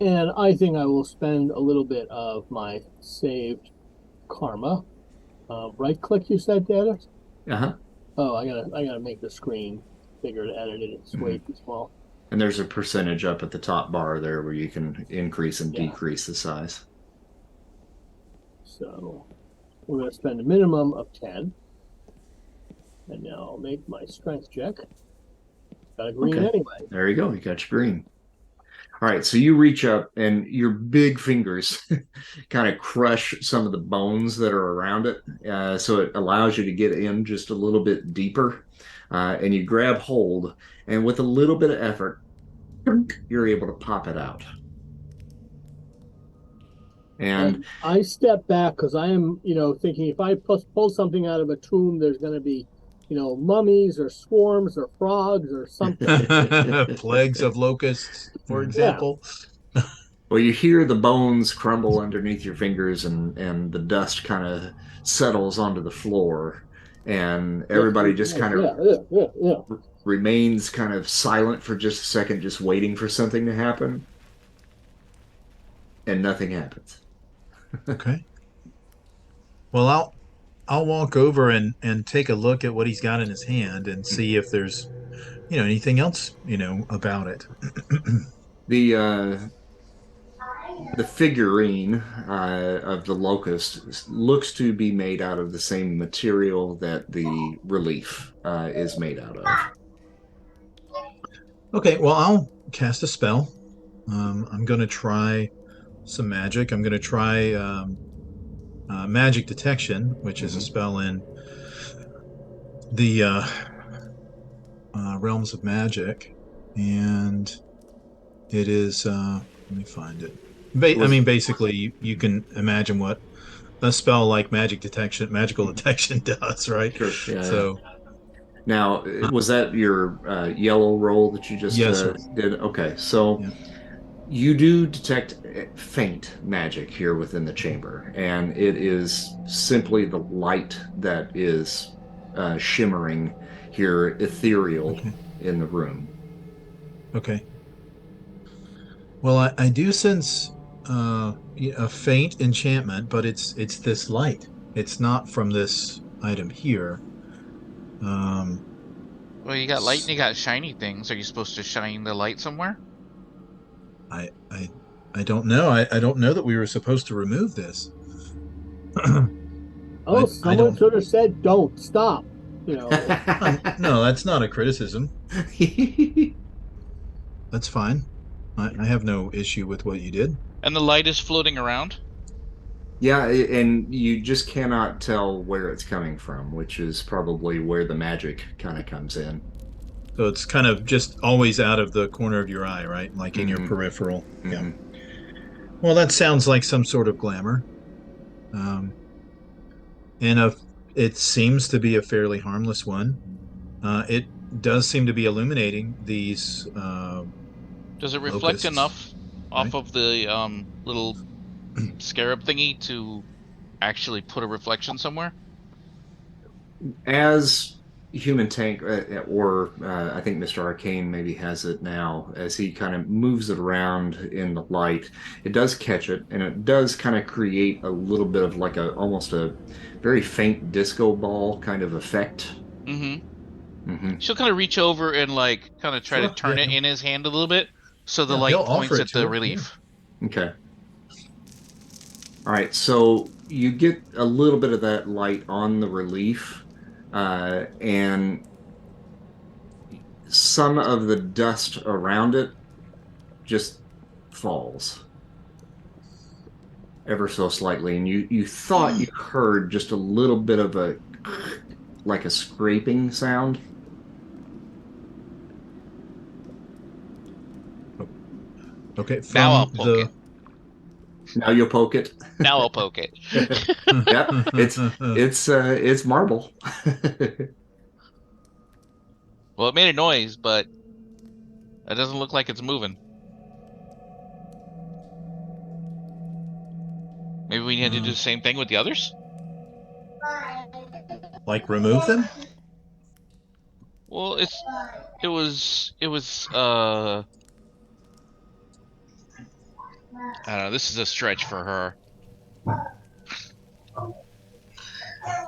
And I think I will spend a little bit of my saved karma. Right click, you said, to edit? Uh-huh. Oh, I gotta make the screen bigger to edit it. It's way too small. And there's a percentage up at the top bar there where you can increase and decrease the size. So we're going to spend a minimum of 10. And now I'll make my strength check. Got a green Okay. anyway. There you go. You got your green. All right, so you reach up and your big fingers kind of crush some of the bones that are around it. So it allows you to get in just a little bit deeper. And you grab hold, and with a little bit of effort, you're able to pop it out. And I step back because I am, thinking if I pull something out of a tomb, there's going to be, mummies or swarms or frogs or something. Plagues of locusts, for example. well, you hear the bones crumble underneath your fingers, and the dust kind of settles onto the floor, and everybody just kind of remains kind of silent for just a second, just waiting for something to happen, and nothing happens. Okay. Well, I'll walk over and take a look at what he's got in his hand and see if there's anything else about it. The figurine of the locust looks to be made out of the same material that the relief is made out of. Okay, well, I'll cast a spell. I'm going to try some magic. I'm going to try magic detection, which is a spell in the realms of magic, and it is. Let me find it. Basically, you can imagine what a spell like magical detection does, right? Sure. Yeah. So. Now, was that your yellow roll that you just Yes, sir. did? Okay, so Yeah. you do detect faint magic here within the chamber, and it is simply the light that is shimmering here, ethereal in the room. Okay. Well, I do sense a faint enchantment, but it's this light. It's not from this item here. Well, you got light and you got shiny things. Are you supposed to shine the light somewhere? I don't know. I don't know that we were supposed to remove this. Someone should have said, "Don't stop." No, that's not a criticism. That's fine. I have no issue with what you did. And the light is floating around? Yeah, and you just cannot tell where it's coming from, which is probably where the magic kind of comes in. So it's kind of just always out of the corner of your eye, right? Like in your peripheral. Mm-hmm. Yeah. Well, that sounds like some sort of glamour. And it seems to be a fairly harmless one. It does seem to be illuminating these Does it reflect locusts, enough off right? of the little scarab thingy to actually put a reflection somewhere? As Human Tank, or I think Mr. Arcane maybe has it now, as he kind of moves it around in the light, it does catch it, and it does kind of create a little bit of like almost a very faint disco ball kind of effect. She'll kind of reach over and like kind of try to turn it in his hand a little bit so the light points at the relief. Yeah. Okay. All right, so you get a little bit of that light on the relief, and some of the dust around it just falls ever so slightly, and you thought you heard just a little bit of like a scraping sound. Okay. Now I'll poke it. Now you'll poke it. Now I'll poke it. Yep, it's marble. Well, it made a noise, but it doesn't look like it's moving. Maybe we need to do the same thing with the others? Like remove them? Well, it was I don't know, this is a stretch for her.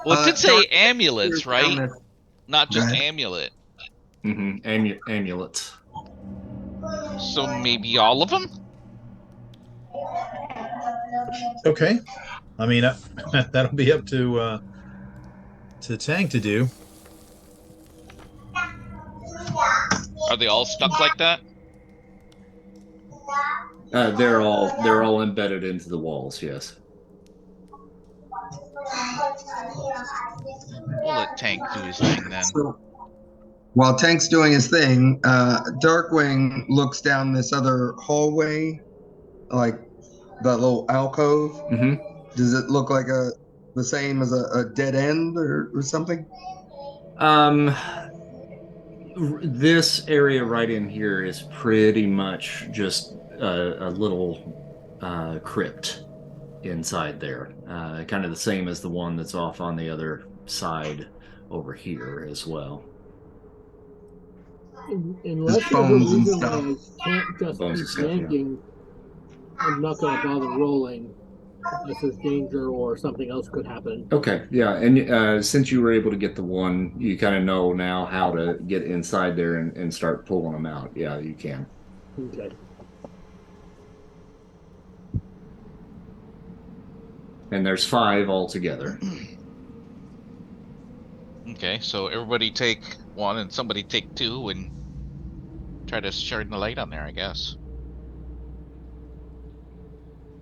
Well, it did say amulets, right? Not just amulet. Amulets. So maybe all of them? Okay. I mean, that'll be up to Tank to do. Are they all stuck like that? They're all embedded into the walls. Yes. We'll let Tank do his thing then. So while Tank's doing his thing, Darkwing looks down this other hallway, like that little alcove. Mm-hmm. Does it look like the same as a dead end or something? This area right in here is pretty much just a little crypt inside there, kind of the same as the one that's off on the other side over here as well. Unless Just there's a bones and reason why stuff. I can't just Bones keep and stuff, yeah. yanking, I'm not going to bother rolling unless there's danger or something else could happen. Okay, yeah, and since you were able to get the one, you kind of know now how to get inside there and start pulling them out. Yeah, you can. Okay. And there's 5 altogether. Okay, so everybody take one and somebody take 2 and try to shine the light on there, I guess.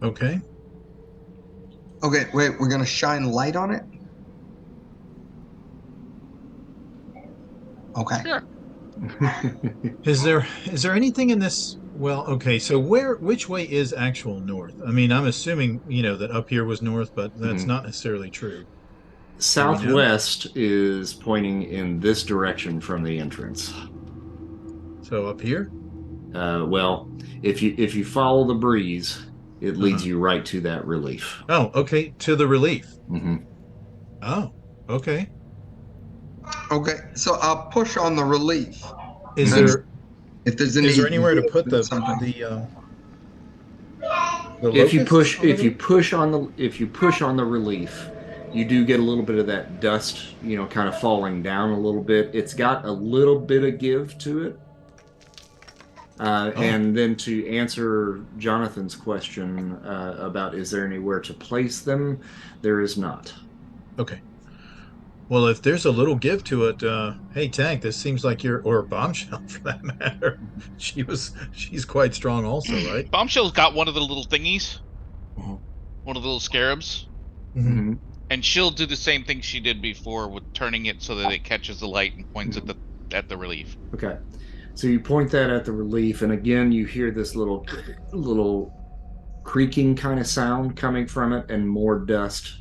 Okay. Okay, wait, we're gonna shine light on it? Okay. Sure. Is there anything in this? Well, okay. So which way is actual north? I mean, I'm assuming, that up here was north, but that's not necessarily true. Southwest is pointing in this direction from the entrance. So up here? Well, if you follow the breeze, it leads you right to that relief. Oh, okay, to the relief. Mm-hmm. Oh, okay. Okay, so I'll push on the relief. Is And there if there's any is there anywhere to put the something. If you locusts push on the relief, you do get a little bit of that dust, kind of falling down a little bit. It's got a little bit of give to it. And then to answer Jonathan's question about is there anywhere to place them, there is not. Okay. Well, if there's a little give to it, hey Tank, this seems like or Bombshell for that matter. She's quite strong also, right? Bombshell's got one of the little thingies, Mhm. one of the little scarabs, Mm-hmm. and she'll do the same thing she did before with turning it so that it catches the light and points at the relief. Okay. So you point that at the relief, and again you hear this little creaking kind of sound coming from it, and more dust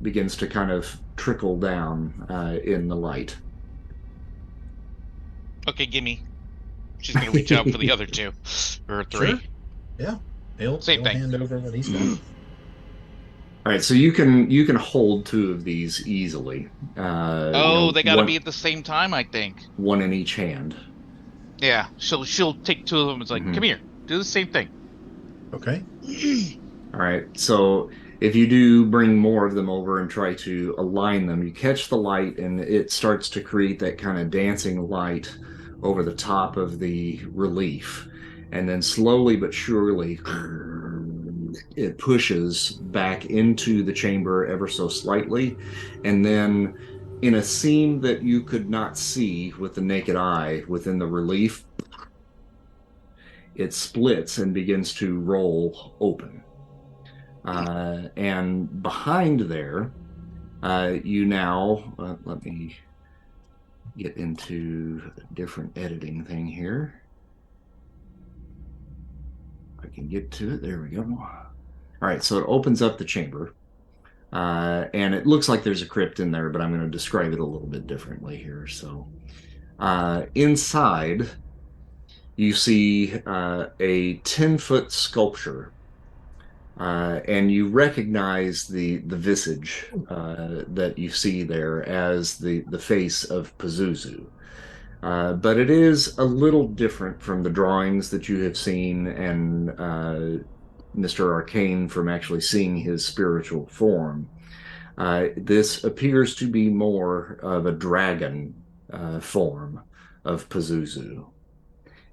begins to kind of trickle down in the light. Okay, gimme. She's gonna reach out for the other 2 or 3. Sure. Yeah. He'll Same thing. hand over what he's got. All right, so you can hold 2 of these easily. They gotta be at the same time, I think. One in each hand. Yeah, she'll take 2 of them. It's like, come here, do the same thing. Okay. All right, so if you do bring more of them over and try to align them, you catch the light and it starts to create that kind of dancing light over the top of the relief. And then slowly but surely, it pushes back into the chamber ever so slightly. And then in a seam that you could not see with the naked eye within the relief, it splits and begins to roll open. And behind there, you now, let me get into a different editing thing here. I can get to it. There we go. All right, so it opens up the chamber. And it looks like there's a crypt in there, but I'm going to describe it a little bit differently here. So inside, you see a 10-foot sculpture. And you recognize the visage that you see there as the face of Pazuzu. But it is a little different from the drawings that you have seen and Mr. Arcane from actually seeing his spiritual form. This appears to be more of a dragon form of Pazuzu.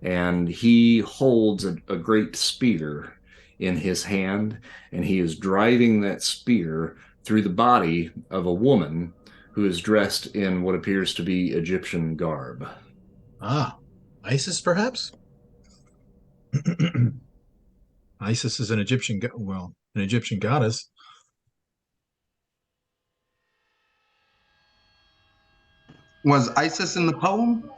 And he holds a great spear in his hand, and he is driving that spear through the body of a woman who is dressed in what appears to be Egyptian garb. Ah, Isis, perhaps? Isis is an Egyptian, an Egyptian goddess. Was Isis in the poem?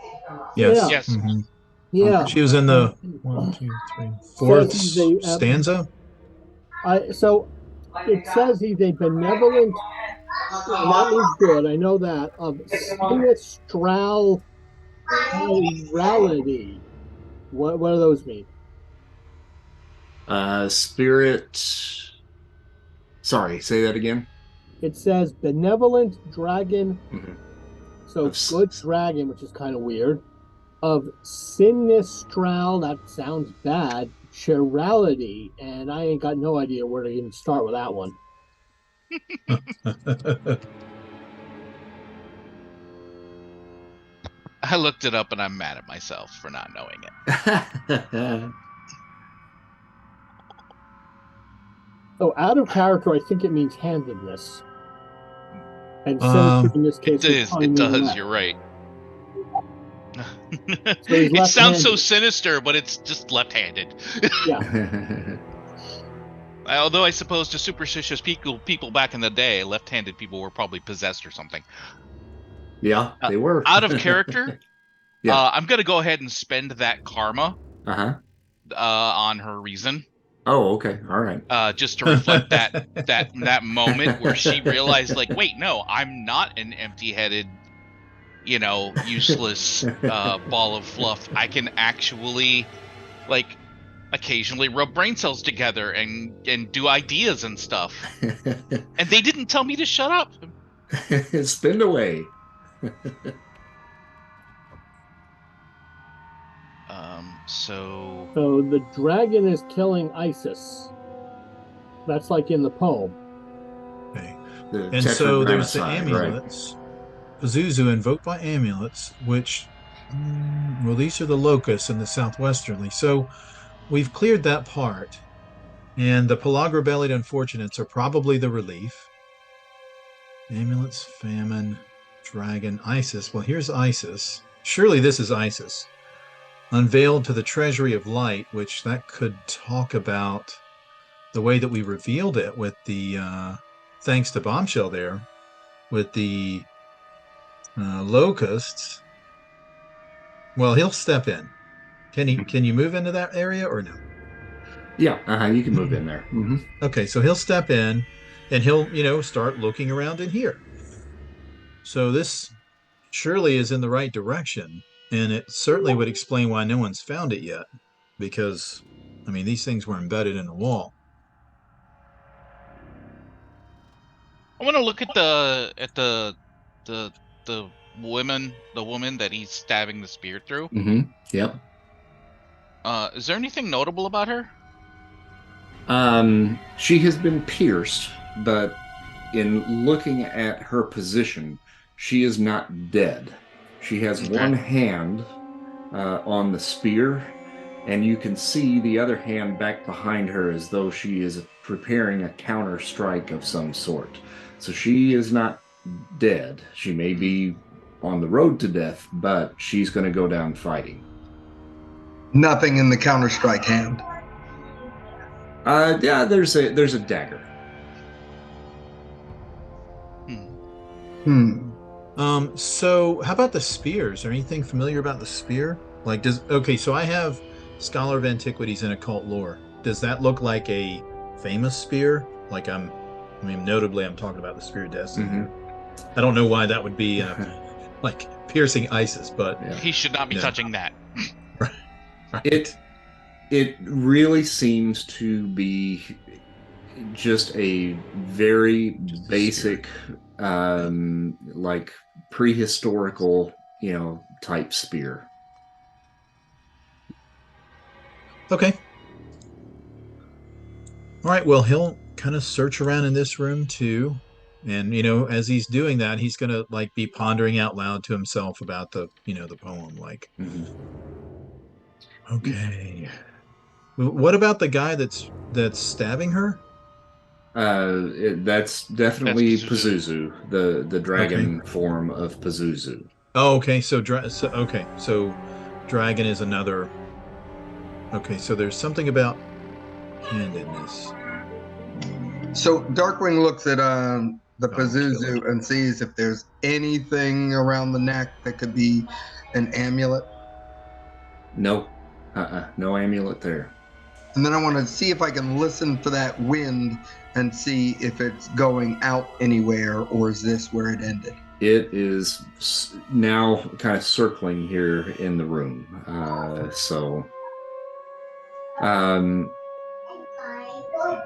Yes. Yeah. Yes. Mhm. Yeah. She was in the 1, 2, 3, fourth Says he's a, stanza. so it says he's a benevolent, and that means good. I know that of sinistral morality. What do those mean? Spirit. Sorry, say that again. It says benevolent dragon, Mhm. so Of good dragon, which is kind of weird. Of sinistral, that sounds bad. Chirality, and I ain't got no idea where to even start with that one. I looked it up and I'm mad at myself for not knowing it. Oh, out of character, I think it means handedness. And sinister in this case, It does. You're right. So he's It sounds so left-handed. sinister, but it's just left-handed. Yeah. Although I suppose to superstitious people back in the day, left-handed people were probably possessed or something. Yeah, they were. Out of character, Yeah. I'm gonna go ahead and spend that karma Uh-huh. on her reason. Oh, okay. All right. Just to reflect that moment where she realized, like, wait, no, I'm not an empty-headed, useless ball of fluff. I can actually, like, occasionally rub brain cells together and do ideas and stuff. And they didn't tell me to shut up. Spin away. So the dragon is killing Isis. That's like in the poem. Okay. The And so there's the tetragrammaton, amulets. Pazuzu invoked by amulets, which, well, these are the locusts in the southwesterly. So we've cleared that part. And the pellagra-bellied unfortunates are probably the relief. Amulets, famine, dragon, Isis. Well, here's Isis. Surely this is Isis. Unveiled to the treasury of light, which that could talk about the way that we revealed it with the, thanks to Bombshell there, with the locusts. Well, he'll step in. Can you move into that area or no? Yeah, you can move in there. Mm-hmm. Okay, so he'll step in and he'll, start looking around in here. So this surely is in the right direction, and it certainly would explain why no one's found it yet, because, I mean, these things were embedded in the wall. I want to look at the woman that he's stabbing the spear through. Mm-hmm. Yep. Is there anything notable about her? She has been pierced, but in looking at her position, she is not dead. She has one hand on the spear, and you can see the other hand back behind her as though she is preparing a counter strike of some sort. So she is not dead. She may be on the road to death, but she's going to go down fighting. Nothing in the counter-strike hand. Yeah, there's a dagger. So how about the spear? Is there anything familiar about the spear? Like, so I have Scholar of Antiquities and Occult Lore. Does that look like a famous spear? Like notably I'm talking about the Spear of Destiny. Mm-hmm. I don't know why that would be like piercing Isis, but He should not be touching that. Right. It really seems to be just a very basic, like prehistorical, type spear. Okay. All right. Well, he'll kind of search around in this room too. And, as he's doing that, he's going to like be pondering out loud to himself about the poem. Like, Mm-hmm. okay. What about the guy that's stabbing her? That's definitely That's Pazuzu, the dragon form of Pazuzu. Oh, okay. So dragon is another. Okay, so there's something about handedness. So Darkwing looks at the Oh, kill Pazuzu it. and sees if there's anything around the neck that could be an amulet. No, no amulet there. And then I want to see if I can listen for that wind and see if it's going out anywhere, or is this where it ended? It is now kind of circling here in the room.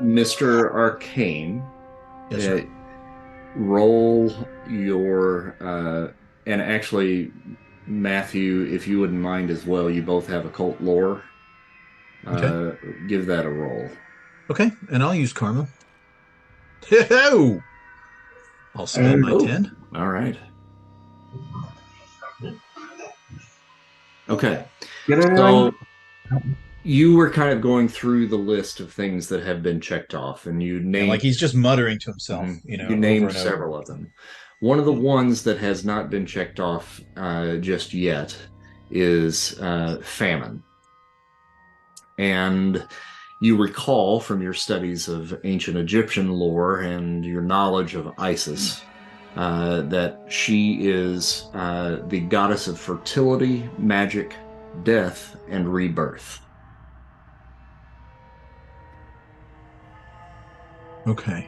Mr. Arcane, Yes, sir. roll your and actually, Matthew, if you wouldn't mind as well, you both have occult lore. Okay. Give that a roll. Okay, and I'll use karma. Ho! I'll spend my 10. All right. Okay. So you were kind of going through the list of things that have been checked off, and you named Like he's just muttering to himself, you over named and over. several of them. One of the ones that has not been checked off just yet is famine. And you recall from your studies of ancient Egyptian lore and your knowledge of Isis that she is the goddess of fertility, magic, death, and rebirth. Okay.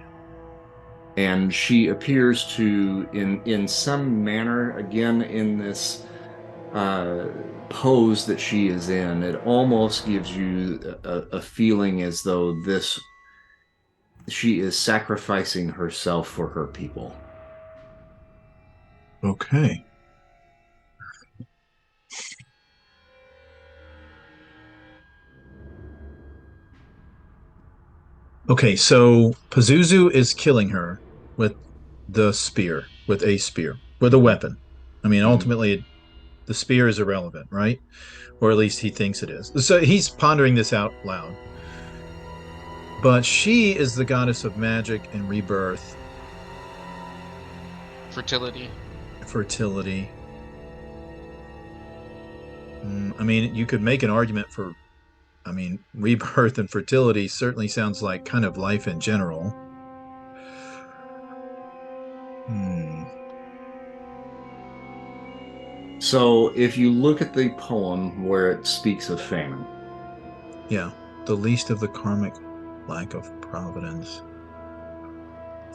And she appears to, in some manner, again in this pose that she is in, it almost gives you a feeling as though she is sacrificing herself for her people. Okay. Okay, so Pazuzu is killing her with the spear, with a spear, with a weapon. I mean, ultimately, the spear is irrelevant, right? Or at least he thinks it is. So he's pondering this out loud. But she is the goddess of magic and rebirth, fertility. I mean, you could make an argument for, rebirth and fertility certainly sounds like kind of life in general. So if you look at the poem where it speaks of famine. Yeah, the least of the karmic lack of providence.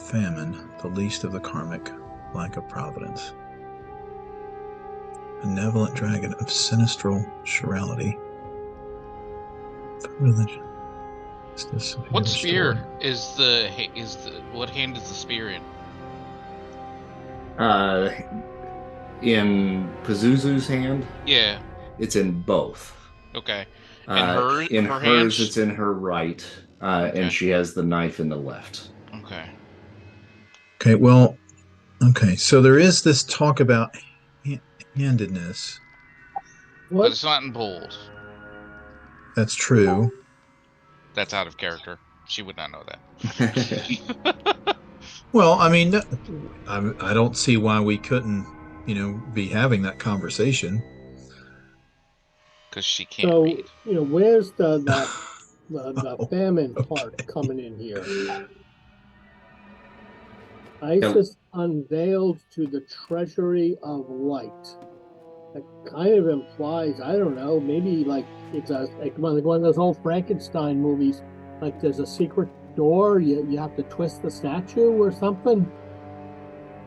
Famine, the least of the karmic lack of providence. Benevolent dragon of sinistral chirality. Religion. What spear is the what hand is the spear in? In Pazuzu's hand? Yeah. It's in both. Okay. And in her hers, hands? it's in her right, and she has the knife in the left. Okay. Okay, well, okay, so there is this talk about handedness. What? But it's not in bold. That's true. That's out of character. She would not know that. Well, I mean, I don't see why we couldn't, be having that conversation. Because she can't read. Where's the famine part coming in here? Isis unveiled to the treasury of light. That kind of implies, I don't know, maybe like it's like one of those old Frankenstein movies. Like there's a secret door, you have to twist the statue or something.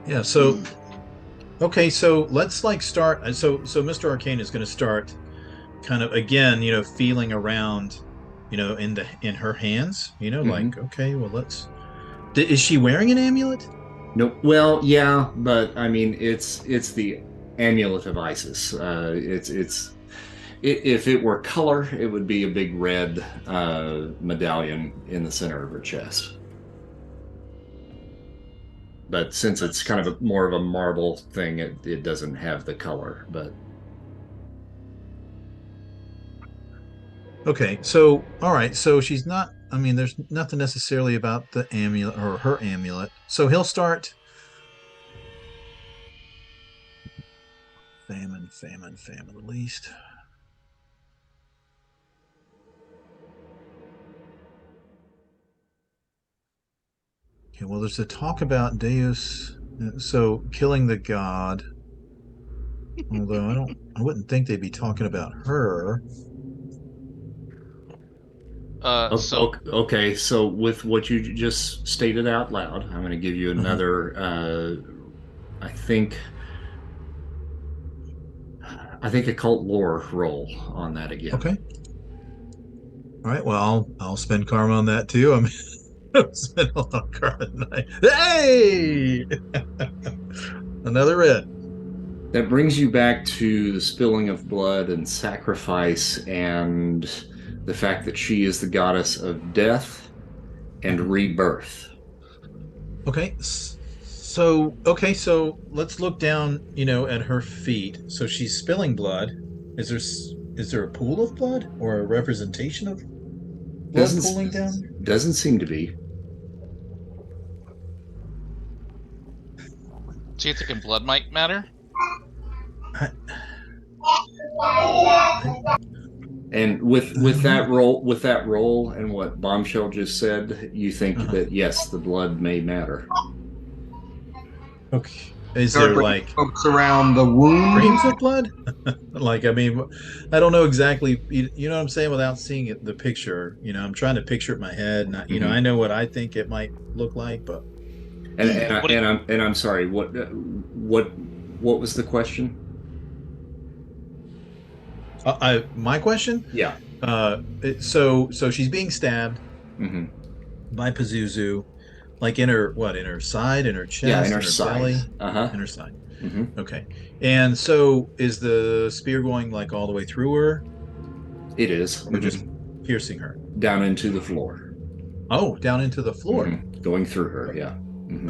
Yeah. So, okay. So let's start. So Mr. Arcane is going to start, kind of again, feeling around, in her hands. Like okay, well let's. Is she wearing an amulet? Nope. Well, yeah, but I mean, it's the Amulet of Isis. If it were color, it would be a big red medallion in the center of her chest. But since it's kind of more of a marble thing, it doesn't have the color. But Okay, so all right, so she's not. I mean, there's nothing necessarily about the amulet or her amulet. So he'll start famine, at least. Okay, well, there's a talk about Deus, so killing the god. Although I wouldn't think they'd be talking about her. So Okay, so with what you just stated out loud, I'm going to give you another. I think occult lore roll on that again. Okay. All right. Well, I'll spend karma on that too. I mean, I'll spend a lot of karma tonight. Hey, another red. That brings you back to the spilling of blood and sacrifice, and the fact that she is the goddess of death and rebirth. Okay. So let's look down, at her feet. So she's spilling blood. Is there a pool of blood or a representation of blood pooling down? Doesn't seem to be. do you think blood might matter? And with that roll and what Bombshell just said, you think that yes, the blood may matter. Okay. Is there like folks around the wound? Streams of blood? Like, I mean, I don't know exactly. You know what I'm saying? Without seeing the picture, I'm trying to picture it in my head, and I know what I think it might look like, but. I'm sorry. What was the question? My question? Yeah. So she's being stabbed by Pazuzu, like in her side, in her chest, yeah, in her side. belly, in her side. Okay. And so is the spear going like all the way through her? It is. Or just piercing her down into the floor. Oh, down into the floor. Going through her. Yeah.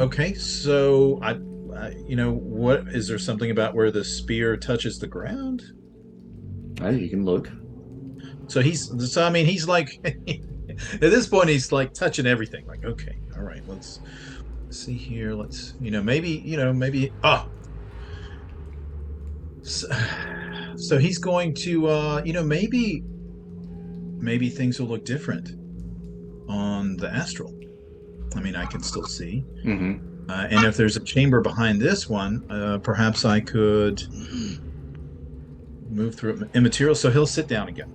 Okay. So I what is there something about where the spear touches the ground? You can look. So he's like at this point he's like touching everything. Like, okay, all right, let's see here. Let's maybe so he's going to maybe things will look different on the astral. I mean, I can still see. And if there's a chamber behind this one, perhaps I could move through it. Immaterial, so he'll sit down again.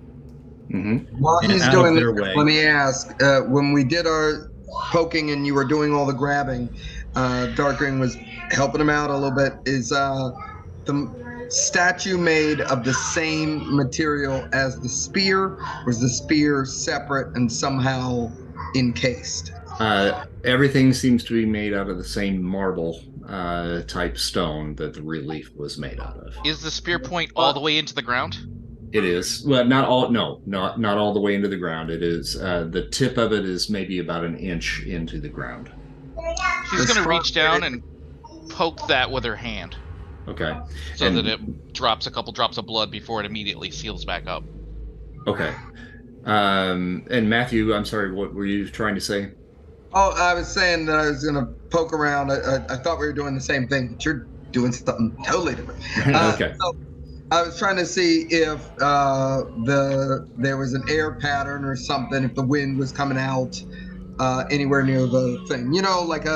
While he's doing that, let me ask, when we did our poking and you were doing all the grabbing, Darkwing was helping him out a little bit. Is the statue made of the same material as the spear, or is the spear separate and somehow encased? Everything seems to be made out of the same marble type stone that the relief was made out of. Is the spear point all the way into the ground? It is. Well, not all. No, not all the way into the ground. It is. The tip of it is maybe about an inch into the ground. She's going to reach down and poke that with her hand. Okay. So that it drops a couple drops of blood before it immediately seals back up. Okay. And Matthew, I'm sorry, what were you trying to say? Oh, I was saying that I was going to poke around. I thought we were doing the same thing, but you're doing something totally different. Okay. So I was trying to see if there was an air pattern or something, if the wind was coming out anywhere near the thing. Like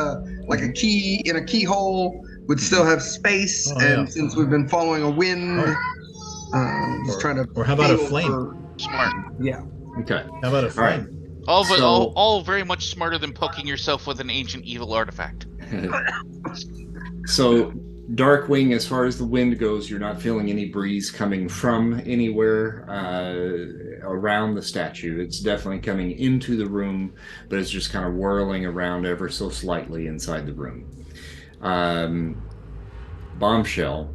a key in a keyhole would still have space, since we've been following a wind, just trying to. Or how about a flame? Smart. Yeah. Okay. How about a flame? All very much smarter than poking yourself with an ancient evil artifact. So, Darkwing, as far as the wind goes, you're not feeling any breeze coming from anywhere around the statue. It's definitely coming into the room, but it's just kind of whirling around ever so slightly inside the room. Bombshell,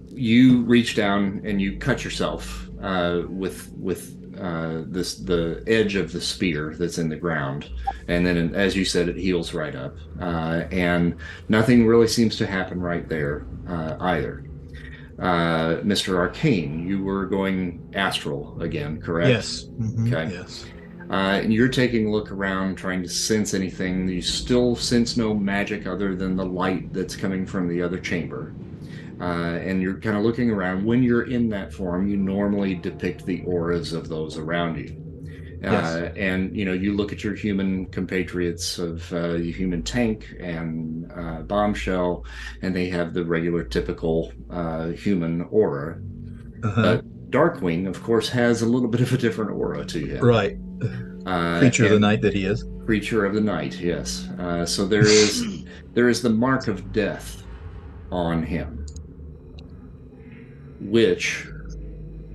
you reach down and you cut yourself with the edge of the spear that's in the ground, and then as you said, it heals right up, and nothing really seems to happen right there either. Mr. Arcane, you were going astral again, correct? Yes. Mm-hmm. Okay. Yes. And you're taking a look around, trying to sense anything. You still sense no magic other than the light that's coming from the other chamber. And you're kind of looking around. When you're in that form, you normally depict the auras of those around you. Yes. And you look at your human compatriots of human tank and bombshell, and they have the regular typical human aura. Uh-huh. But Darkwing, of course, has a little bit of a different aura to him. Right. Creature of the night that he is. Creature of the night, yes. So there is the mark of death on him, which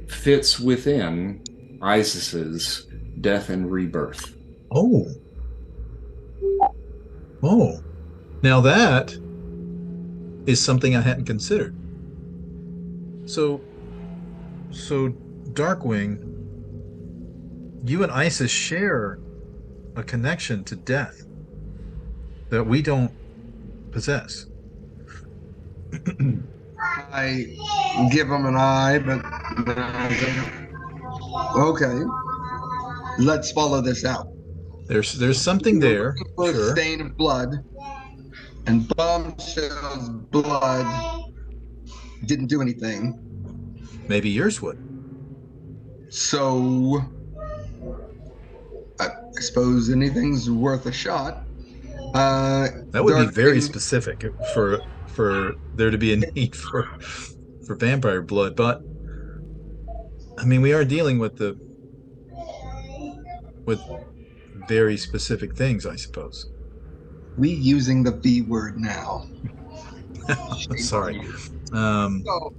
fits within Isis's death and rebirth. Oh. Now that is something I hadn't considered. So Darkwing, you and Isis share a connection to death that we don't possess. I give him an eye, but okay. Let's follow this out. There's something there. For a Sure. stain of blood, and Bombshell's blood didn't do anything. Maybe yours would. So I suppose anything's worth a shot. That would be very specific for there to be a need for vampire blood, but I mean, we are dealing with very specific things, I suppose. We using the V word now. Sorry. So,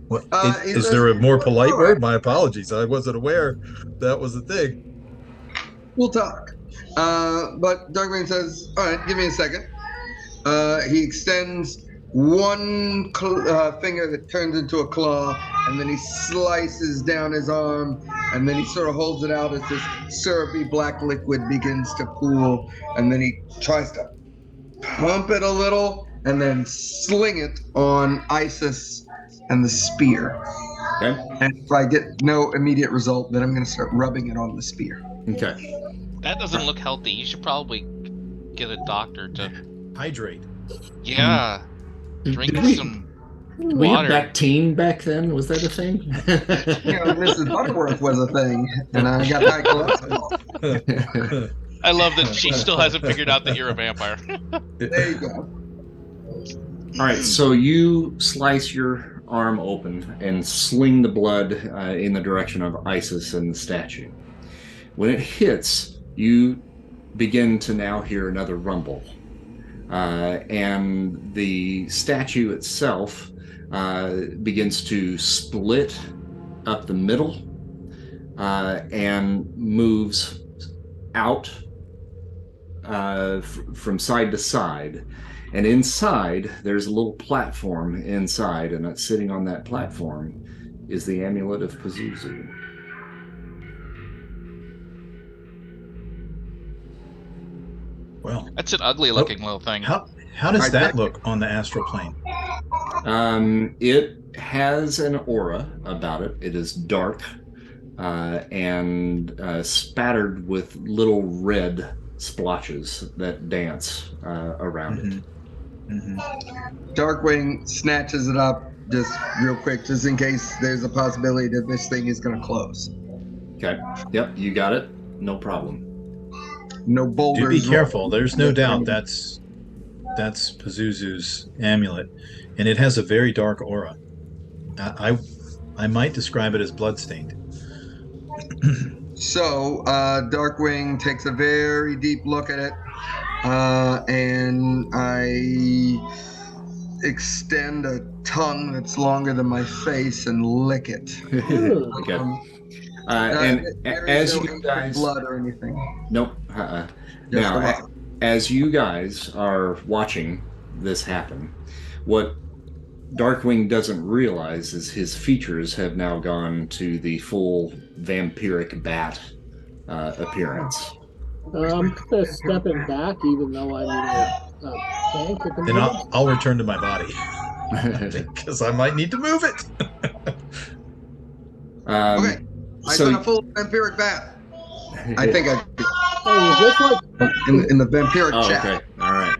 Is there a more polite word? My apologies. I wasn't aware that was a thing. We'll talk. But Darkwing says, all right, give me a second. He extends one finger that turns into a claw, and then he slices down his arm, and then he sort of holds it out as this syrupy black liquid begins to pool, and then he tries to pump it a little, and then sling it on Isis and the spear. Okay. And if I get no immediate result, then I'm going to start rubbing it on the spear. Okay. That doesn't look healthy. You should probably get a doctor to. Hydrate. Yeah. Drink Did we- some We had water. Bactine back then. Was that a thing? Mrs. Butterworth was a thing, and I got that cholesterol. I love that she still hasn't figured out that you're a vampire. There you go. All right, so you slice your arm open and sling the blood in the direction of Isis and the statue. When it hits, you begin to now hear another rumble. And the statue itself begins to split up the middle and moves out from side to side. And inside, there's a little platform inside, and sitting on that platform is the Amulet of Pazuzu. Well, That's an ugly looking little thing. how does that look on the astral plane? It has an aura about it. It is dark and spattered with little red splotches that dance around it. Mm-hmm. Darkwing snatches it up just real quick, just in case there's a possibility that this thing is going to close. Okay. Yep, you got it. No problem. No boulders. Do be careful. There's no doubt that's Pazuzu's amulet, and it has a very dark aura. I might describe it as bloodstained. So Darkwing takes a very deep look at it, and I extend a tongue that's longer than my face and lick it. Okay. And there as is no you guys, blood or anything. nope. Just Now, the rock. as you guys are watching this happen, what Darkwing doesn't realize is his features have now gone to the full vampiric bat appearance. I'm kind of stepping back, even though I'm in a tank at the Then moment. I'll return to my body because I might need to move it. Okay. I've so done a full vampiric bath. I think I Hey, is this like in the vampiric Oh, chat. okay. All right.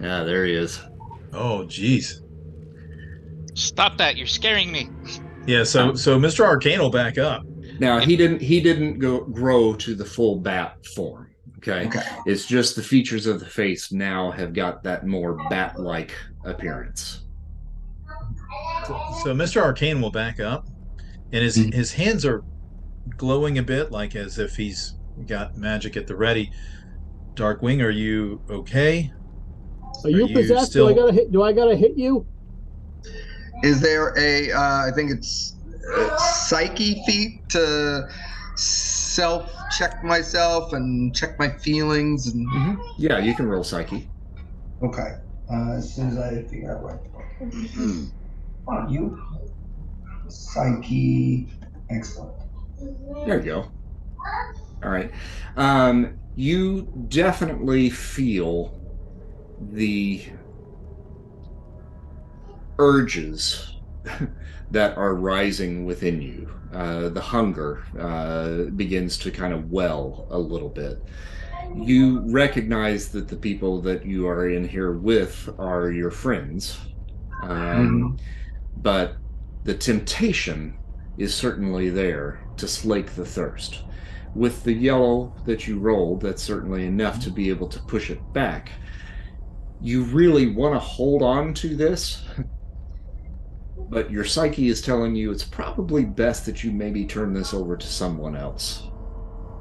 Yeah, there he is. Oh, geez. Stop that! You're scaring me. Yeah, so Mr. Arcane will back up. Now he didn't grow to the full bat form. Okay. Okay. It's just the features of the face now have got that more bat-like appearance. So Mr. Arcane will back up, and his hands are glowing a bit, like as if he's got magic at the ready. Darkwing, are you okay? are you possessed? still- Do I gotta hit you? Is there a I think it's psyche feat to self check myself and check my feelings and Yeah, you can roll psyche. okay. As soon as I figure out what on you. Psyche excellent. There you go. All right. You definitely feel the urges that are rising within you. The hunger begins to kind of well a little bit. You recognize that the people that you are in here with are your friends, but the temptation is certainly there to slake the thirst. With the yellow that you rolled, that's certainly enough to be able to push it back. You really want to hold on to this, but your psyche is telling you it's probably best that you maybe turn this over to someone else.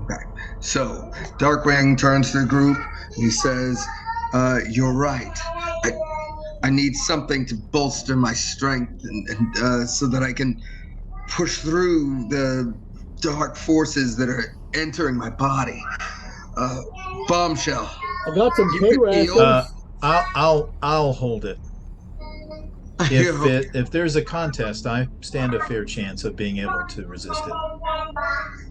Okay. So Darkwing turns to the group and he says, you're right. I need something to bolster my strength and so that I can push through the dark forces that are entering my body. Bombshell. I got some You K could heal. rations. I'll hold it. If there's a contest, I stand a fair chance of being able to resist it.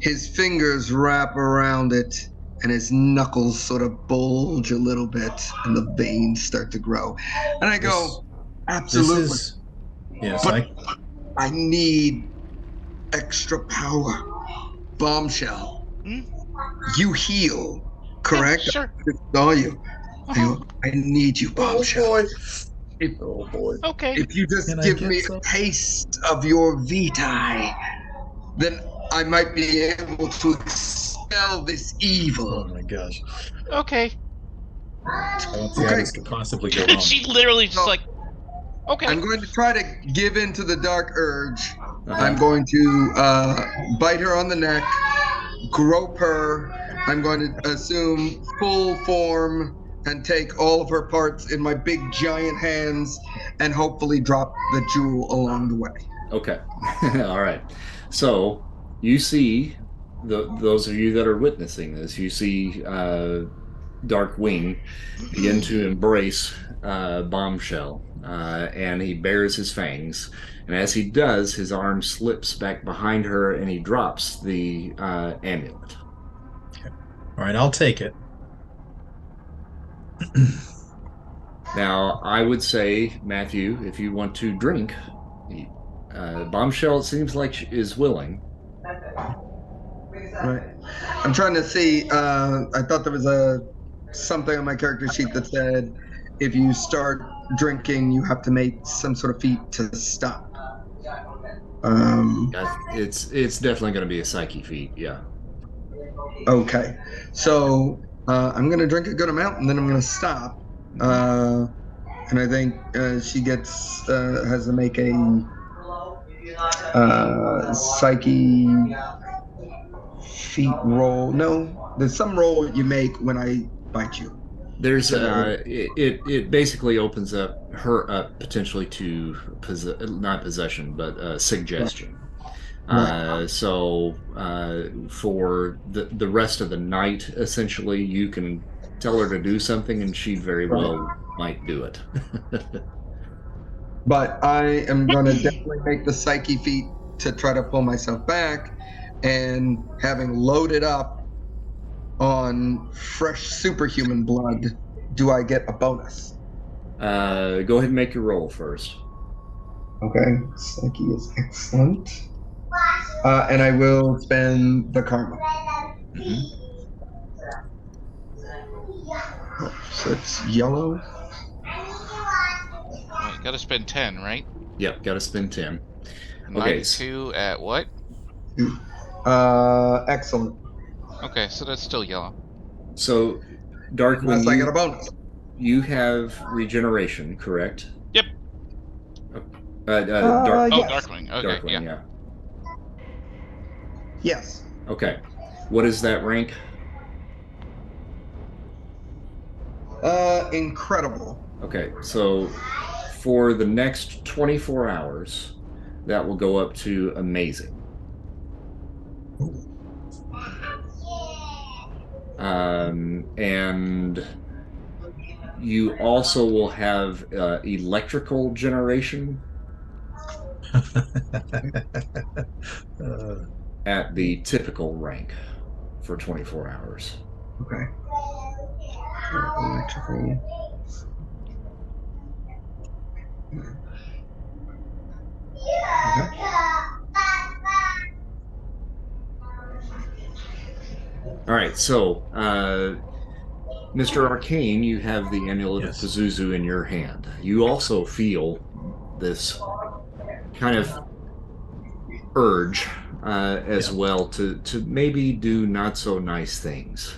His fingers wrap around it and his knuckles sort of bulge a little bit and the veins start to grow. And I go, absolutely. Yes, But I need extra power. Bombshell. You heal, correct? Yeah, sure. I saw you. I need you, Bombshell. Oh boy. Okay. If you just Can I give get me some? a taste of your vitae, then I might be able to expel this Oh evil. my gosh. Okay. I don't see how Okay. this could possibly go wrong. She literally just No. like, okay. I'm going to try to give in to the dark urge. Uh-huh. I'm going to bite her on the neck, grope her. I'm going to assume full form and take all of her parts in my big giant hands and hopefully drop the jewel along the way. Okay. All right. So you see, those of you that are witnessing this, you see Darkwing begin to embrace Bombshell, and he bares his fangs. And as he does, his arm slips back behind her, and he drops the amulet. All right, I'll take it. Now, I would say, Matthew, if you want to drink, Bombshell, it seems like she is willing. Right. I'm trying to see. I thought there was something on my character sheet that said if you start drinking, you have to make some sort of feat to stop. It's definitely going to be a psyche feat, yeah. Okay. So I'm going to drink a good amount and then I'm going to stop. And I think she gets has to make a psyche feat roll. No, there's some roll you make when I bite you. There's it basically opens her up potentially to not possession but suggestion. Right. So for the rest of the night, essentially, you can tell her to do something, and she very well might do it. But I am going to definitely make the psyche feat to try to pull myself back, and having loaded up on fresh superhuman blood, do I get a bonus? Go ahead and make your roll first. Okay, psyche is excellent. And I will spend the karma. Mhm. So it's yellow. Wait, gotta spend 10, right? Yep, got to spend 10. And Okay. 92 at what? Excellent. Okay, so that's still yellow. So, Darkwing, Unless I get a bonus. you have regeneration, correct? Yep. Dark, Oh, Yes. Darkwing. Okay, Darkwing, yeah. Yes. Okay. What is that rank? Incredible. Okay, so for the next 24 hours, that will go up to amazing. And you also will have electrical generation at the typical rank for 24 hours. Okay. Electrical. Okay. All right, so Mr. Arcane, you have the Amulet Yes. of Pazuzu in your hand. You also feel this kind of urge as well to maybe do not so nice things.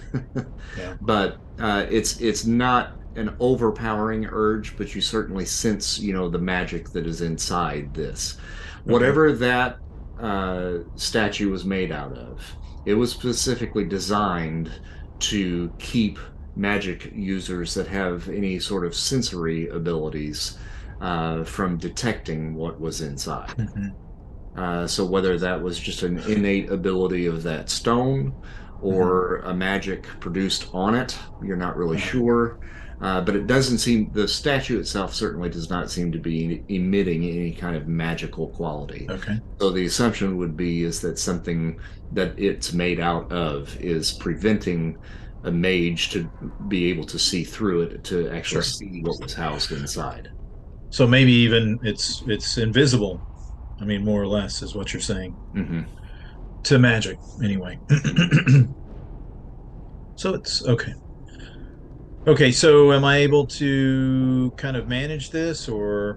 Yeah. But it's not an overpowering urge, but you certainly sense, the magic that is inside this. Whatever that statue was made out of, it was specifically designed to keep magic users that have any sort of sensory abilities from detecting what was inside. So whether that was just an innate ability of that stone or a magic produced on it, you're not really sure. But it doesn't seem, the statue itself certainly does not seem to be emitting any kind of magical quality. Okay. So the assumption would be is that something that it's made out of is preventing a mage to be able to see through it, to actually see what was housed inside. So maybe even it's invisible. I mean, more or less is what you're saying. Mm-hmm. To magic, anyway. So it's okay. Okay, so am I able to kind of manage this, or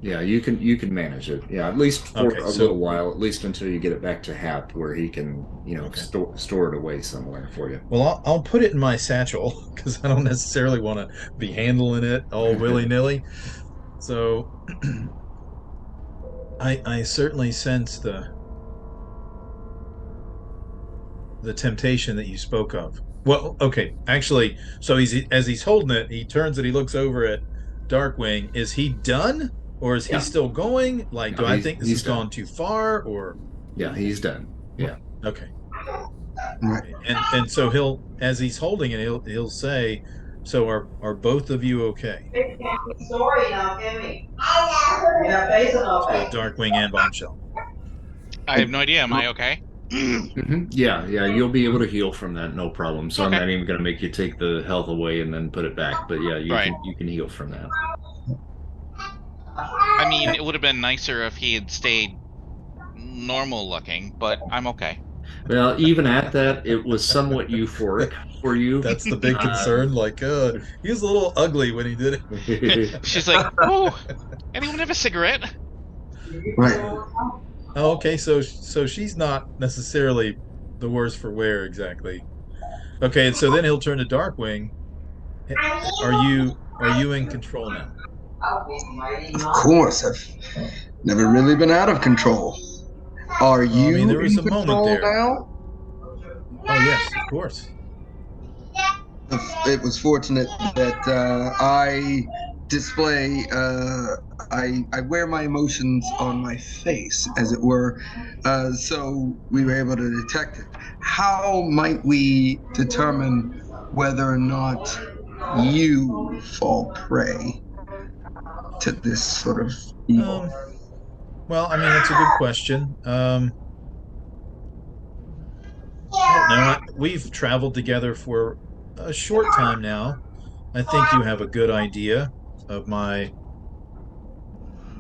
Yeah, you can manage it. Yeah, at least for Okay, a so- little while, at least until you get it back to Hap, where he can, Okay. store it away somewhere for you. Well, I'll put it in my satchel because I don't necessarily want to be handling it all willy-nilly. So I certainly sense the temptation that you spoke of. Well, okay, actually, so as he's holding it, he turns and he looks over at Darkwing. Is he done, or is he Yeah. still going? Like, No, do I think this he's has gone too far, or Yeah, he's done. Yeah. okay? Right. And so he'll, as he's holding it, he'll say, "So are both of you okay?" Story now, Kimmy. Yeah, facing So Darkwing and Bombshell. I have no idea. Am I okay? Yeah, you'll be able to heal from that, no problem. So Okay. I'm not even going to make you take the health away and then put it back. But yeah, Right. you can heal from that. I mean, it would have been nicer if he had stayed normal looking, but I'm okay. Well, even at that, it was somewhat euphoric for you. That's the big concern. Like, he was a little ugly when he did it. She's like, "Oh, anyone have a cigarette?" Right. Oh, okay, so she's not necessarily the worse for wear exactly. Okay, and so then he'll turn to Darkwing. Are you in control now? Of course, I've never really been out of control. Are you mean, there was in a moment control there. now? Oh yes, of course. It was fortunate that I display. I wear my emotions on my face, as it were, so we were able to detect it. How might we determine whether or not you fall prey to this sort of evil? Well, I mean, that's a good question. I don't know. We've traveled together for a short time now. I think you have a good idea of my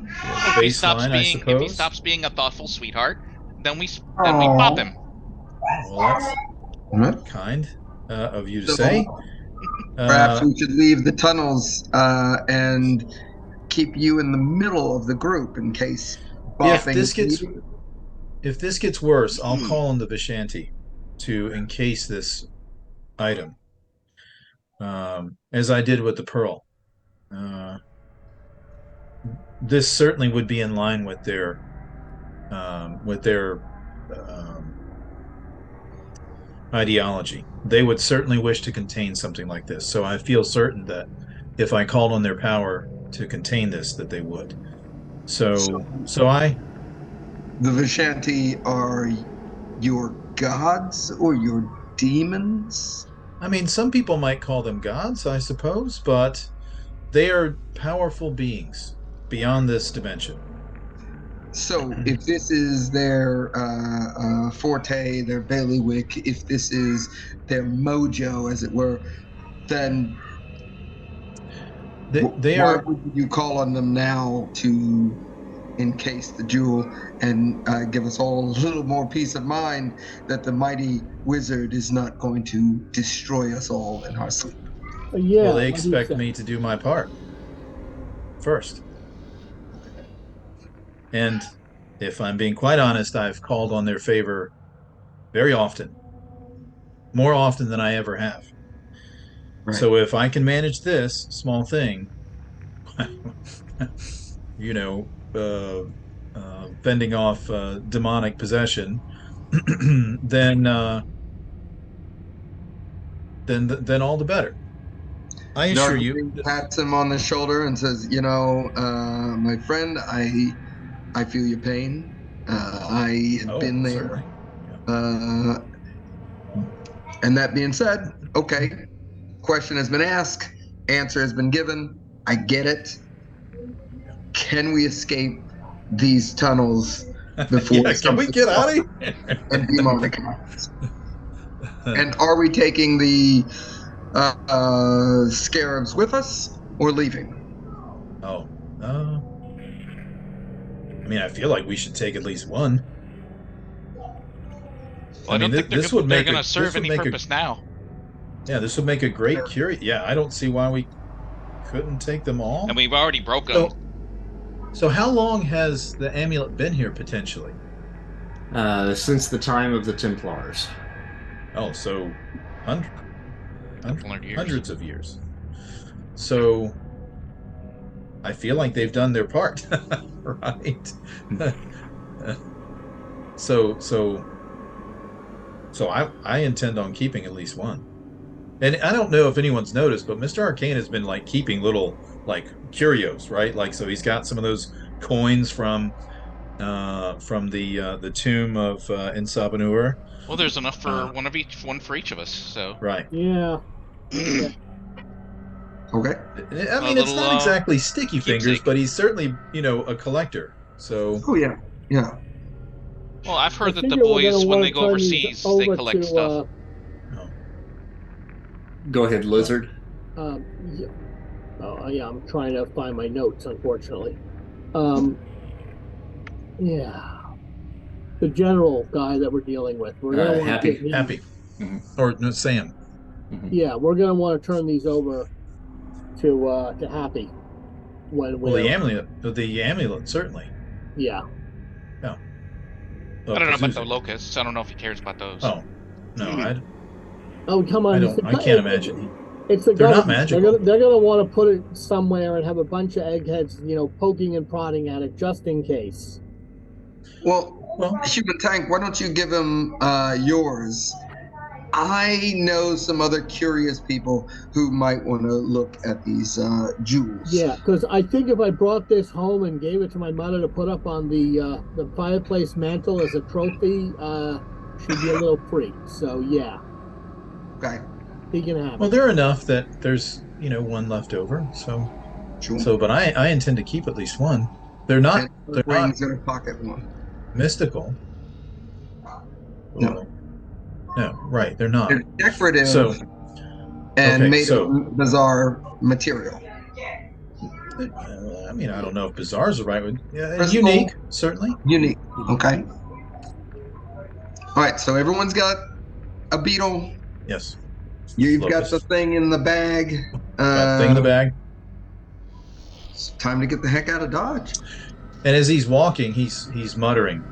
If he baseline, I stops suppose. being a thoughtful sweetheart. then we pop him. Well, Huh? that's kind of you to So- say. Perhaps we should leave the tunnels and keep you in the middle of the group in case bopping is needed. If this gets worse, I'll call on the Vishanti to encase this item, as I did with the pearl. This certainly would be in line with their ideology. They would certainly wish to contain something like this. So I feel certain that if I called on their power to contain this, that they would. So I. The Vishanti are your gods or your demons? I mean, some people might call them gods, I suppose, but they are powerful beings beyond this dimension. So if this is their forte, their bailiwick, if this is their mojo, as it were, then why would you call on them now to encase the jewel and give us all a little more peace of mind that the mighty wizard is not going to destroy us all in our sleep? Yeah. Well, they expect me to do my part first. And if I'm being quite honest, I've called on their favor very often, more often than I ever have. Right. So if I can manage this small thing, fending off demonic possession, then all the better. I assure you. Pats him on the shoulder and says, my friend, I feel your pain. I have been there. Yeah. And that being said, okay, question has been asked, answer has been given. I get it. Can we escape these tunnels before? Can we get out of here? And demonic. And are we taking the scarabs with us or leaving? I feel like we should take at least one. Well, I don't think they're going to serve any purpose now. Yeah, this would make a great curious. Yeah, I don't see why we couldn't take them all. And we've already broken them. So how long has the amulet been here, potentially? Since the time of the Templars. Oh, so hundreds of years. So I feel like they've done their part, right? So I intend on keeping at least one. And I don't know if anyone's noticed, but Mr. Arcane has been keeping little curios, right? So he's got some of those coins from the tomb of Insabanur. Well, there's enough for one for each of us. So right. Yeah. Okay. I mean, it's not exactly sticky fingers, but he's certainly a collector. So. Oh yeah. Yeah. Well, I've heard that the boys, when they go overseas, they collect stuff. Go ahead, Lizard. Yeah. I'm trying to find my notes, unfortunately. Yeah. The general guy that we're dealing with. We're Happy. Mm-hmm. Or no, Sam. Mm-hmm. Yeah, we're going to want to turn these over to Happy. The amulet, certainly. Yeah. Yeah. I don't know about the locusts. I don't know if he cares about those. Oh, no, Oh, come on! I can't imagine. They're not magical. They're gonna want to put it somewhere and have a bunch of eggheads, poking and prodding at it just in case. Well, Human Tank, why don't you give him yours? I know some other curious people who might want to look at these jewels. Yeah, because I think if I brought this home and gave it to my mother to put up on the fireplace mantle as a trophy, she'd be a little freaked. So yeah. Okay. He can have it. Well, they're enough that there's one left over. So, sure. So, but I intend to keep at least one. They're not. They're rings in a pocket one. Mystical. No. No, right. They're not. They're decorative. And made of bizarre material. I don't know if bizarre is the right word. Yeah, unique, certainly. Unique. Okay. All right, so everyone's got a beetle. Yes. You've got Locust. the thing in the bag. Got the thing in the bag. It's time to get the heck out of Dodge. And as he's walking, he's muttering.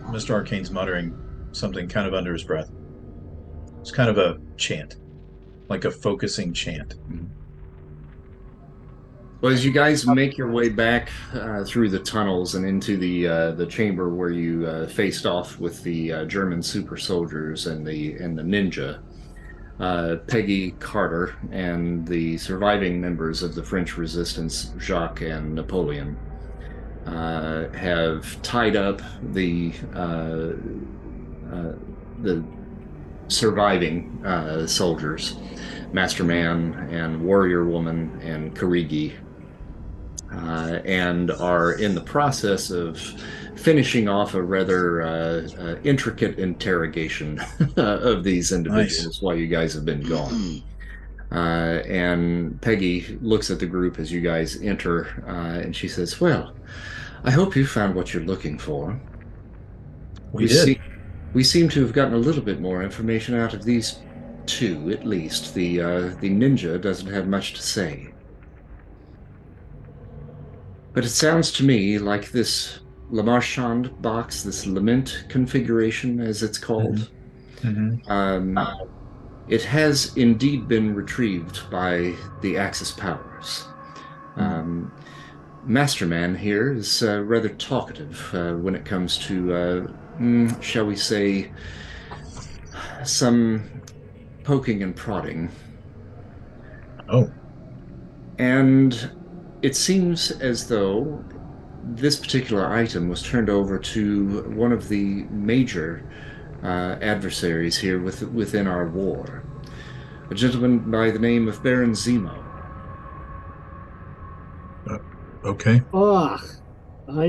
Mr. Arcane's muttering something kind of under his breath. It's kind of a chant, like a focusing chant. Well, as you guys make your way back through the tunnels and into the chamber where you faced off with the German super soldiers and the ninja, Peggy, Carter, and the surviving members of the French resistance, Jacques and Napoleon, have tied up the surviving soldiers, Masterman and Warrior Woman and Karigi, and are in the process of finishing off a rather intricate interrogation of these individuals while you guys have been gone. And Peggy looks at the group as you guys enter, and she says, "Well, I hope you found what you're looking for. We did. We seem to have gotten a little bit more information out of these two, at least. The ninja doesn't have much to say. But it sounds to me like this Le Marchand box, this lament configuration, as it's called, it has indeed been retrieved by the Axis powers. Masterman here is rather talkative when it comes to, shall we say, some poking and prodding. Oh. And it seems as though this particular item was turned over to one of the major adversaries here within our war, a gentleman by the name of Baron Zemo. Okay. I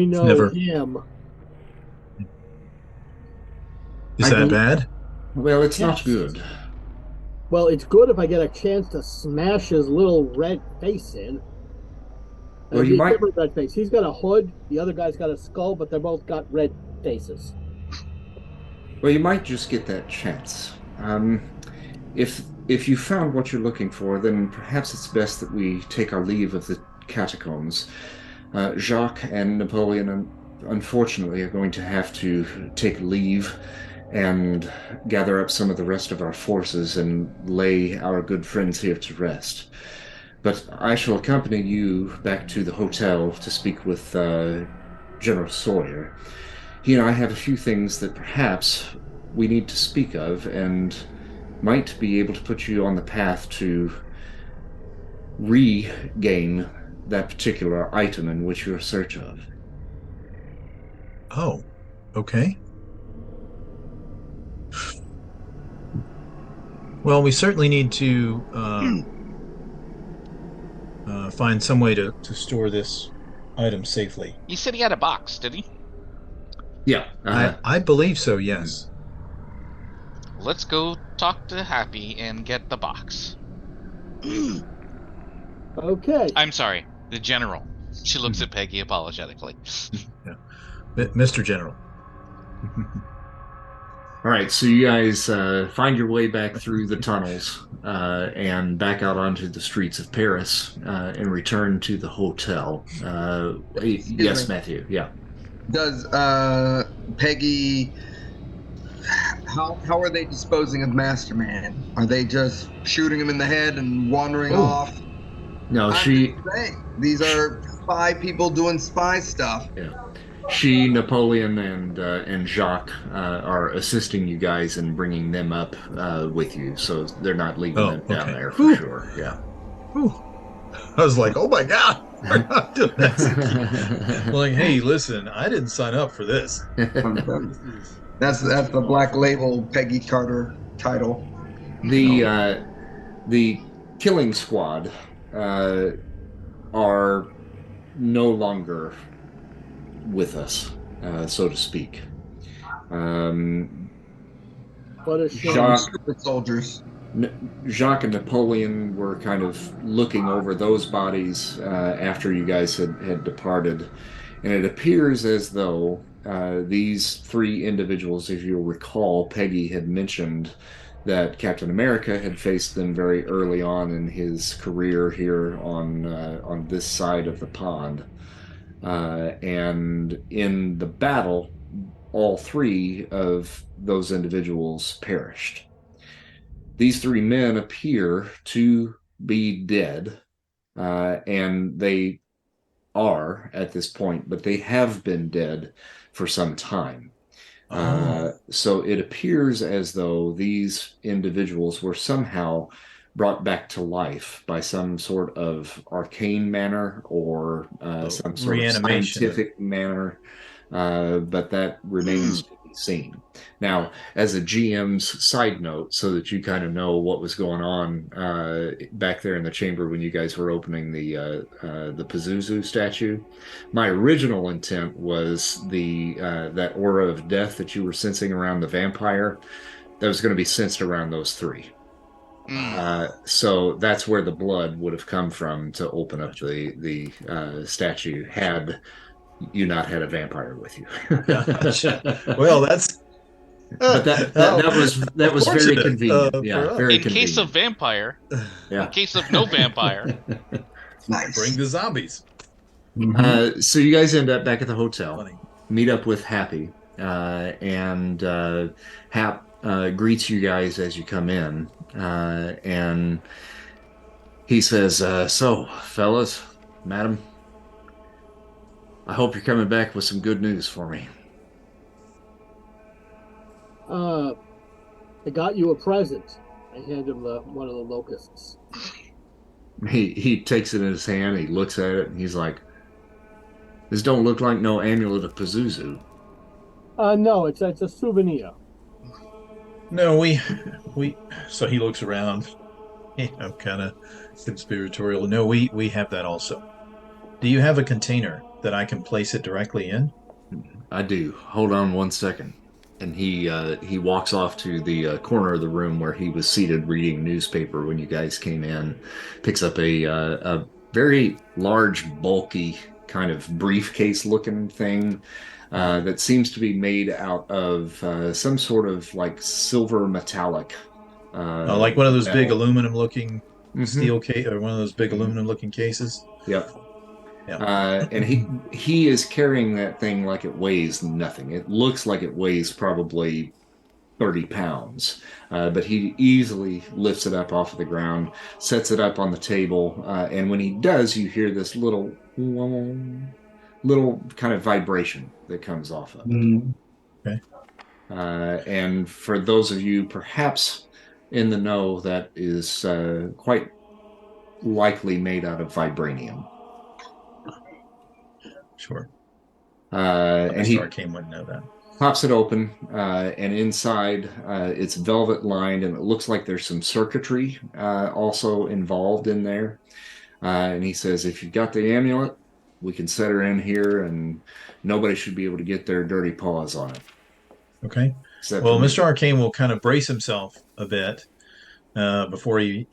know him. Is that bad? Well, it's not good. Well, it's good if I get a chance to smash his little red face in. Well, you might. Red face. He's got a hood. The other guy's got a skull, but they're both got red faces. Well, you might just get that chance. If you found what you're looking for, then perhaps it's best that we take our leave of the catacombs. Jacques and Napoleon, unfortunately, are going to have to take leave and gather up some of the rest of our forces and lay our good friends here to rest. But I shall accompany you back to the hotel to speak with General Sawyer. He and I have a few things that perhaps we need to speak of and might be able to put you on the path to regain that particular item in which you're in search of. Oh, okay. Well, we certainly need to find some way to store this item safely. You said he had a box, did he? Yeah. I believe so, yes. Let's go talk to Happy and get the box. Okay. I'm sorry, the General. She looks at Peggy apologetically. Yeah. Mr. General. All right, so you guys find your way back through the tunnels and back out onto the streets of Paris and return to the hotel. Yes, Matthew, yeah. Does Peggy... How are they disposing of Masterman? Are they just shooting him in the head and wandering off? No, These are spy people doing spy stuff. Yeah. She, Napoleon, and Jacques are assisting you guys in bringing them up with you, so they're not leaving them down there for sure. Yeah. Whew. I was like, oh my God. Like, hey, listen, I didn't sign up for this. That's the Black Label Peggy Carter title. The killing squad are no longer with us, so to speak. What a shame. Super soldiers. Jacques and Napoleon were kind of looking over those bodies after you guys had departed, and it appears as though these three individuals, if you'll recall, Peggy had mentioned that Captain America had faced them very early on in his career here on this side of the pond. And in the battle, all three of those individuals perished. These three men appear to be dead, and they are at this point, but they have been dead for some time. So it appears as though these individuals were somehow brought back to life by some sort of arcane manner or some sort of scientific manner, but that remains to be seen. Now, as a GM's side note, so that you kind of know what was going on back there in the chamber when you guys were opening the Pazuzu statue, my original intent was that aura of death that you were sensing around the vampire, that was going to be sensed around those three. So that's where the blood would have come from to open up the statue had you not had a vampire with you. Well, that's but that was very convenient. Very in convenient. case of vampire. In case of no vampire. Nice. Bring the zombies. So you guys end up back at the hotel. Funny. Meet up with Happy, and Hap greets you guys as you come in, and he says, "So, fellas, madam, I hope you're coming back with some good news for me." I got you a present. I hand him one of the locusts. He takes it in his hand, he looks at it, and he's like, "This don't look like no Amulet of Pazuzu." No, it's a souvenir. No, we. So he looks around, kind of conspiratorial. No, we have that also. Do you have a container that I can place it directly in? I do. Hold on one second. And he walks off to the corner of the room where he was seated reading newspaper when you guys came in. Picks up a very large, bulky, kind of briefcase-looking thing that seems to be made out of some sort of like silver metallic. Like one of those big aluminum-looking steel case, or one of those big aluminum-looking cases. Yep. Yeah. And he is carrying that thing like it weighs nothing. It looks like it weighs probably 30 pounds, but he easily lifts it up off of the ground, sets it up on the table, and when he does, you hear this little kind of vibration that comes off of it. Okay. And for those of you perhaps in the know, that is quite likely made out of vibranium. Sure. And he Arcane wouldn't know that. pops it open, and inside it's velvet lined, and it looks like there's some circuitry also involved in there. And he says, "If you've got the amulet, we can set her in here, and nobody should be able to get their dirty paws on it." Okay. Well, Mr. Arcane will kind of brace himself a bit before he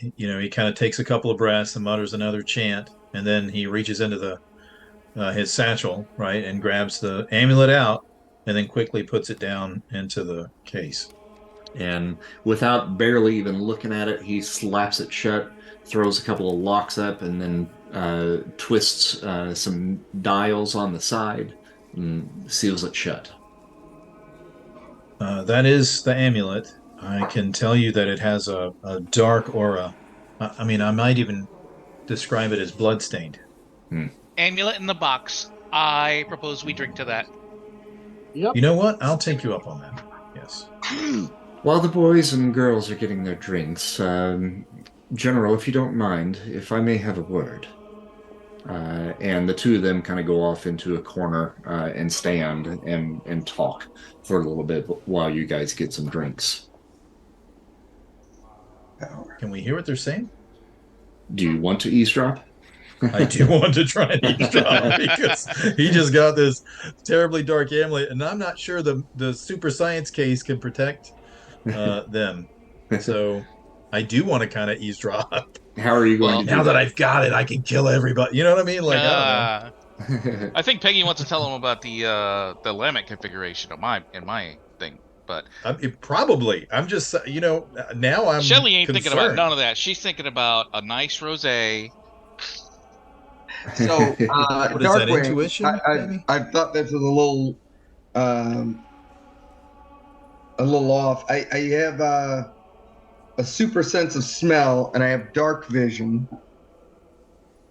kind of takes a couple of breaths and mutters another chant, and then he reaches into his satchel, right, and grabs the amulet out, and then quickly puts it down into the case. And without barely even looking at it, he slaps it shut, throws a couple of locks up, and then twists some dials on the side and seals it shut. That is the amulet. I can tell you that it has a dark aura. I mean, I might even describe it as bloodstained. Amulet in the box. I propose we drink to that. Yep. You know what? I'll take you up on that. Yes. While the boys and girls are getting their drinks, General, if you don't mind, if I may have a word. And the two of them kind of go off into a corner and stand and talk for a little bit while you guys get some drinks. Can we hear what they're saying? Do you want to eavesdrop? I do want to try and eavesdrop because he just got this terribly dark amulet, and I'm not sure the super science case can protect them. So I do want to kind of eavesdrop. How are you going to do now that I've got it, I can kill everybody. You know what I mean? Like, I don't know. I think Peggy wants to tell him about the Lamech configuration in my thing, but Probably. I'm just, now I'm Shelly ain't thinking about concerned. none of that. She's thinking about a nice rosé. So, What is that, Darkwing, intuition, maybe? I thought this was um, a little off. I have a super sense of smell, and I have dark vision.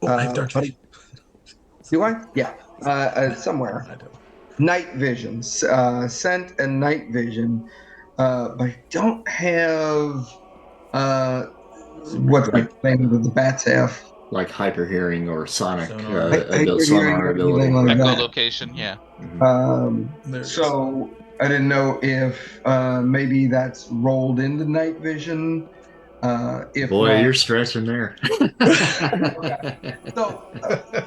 I have dark vision. Do I? Yeah, somewhere. I don't. Night vision, scent and night vision, but I don't have what's the name of the bats have? Like hyper hearing or sonic Sonar. sonar ability. Like that. Echolocation, yeah. So I didn't know if maybe that's rolled into night vision. If Boy, not, you're stretching there. so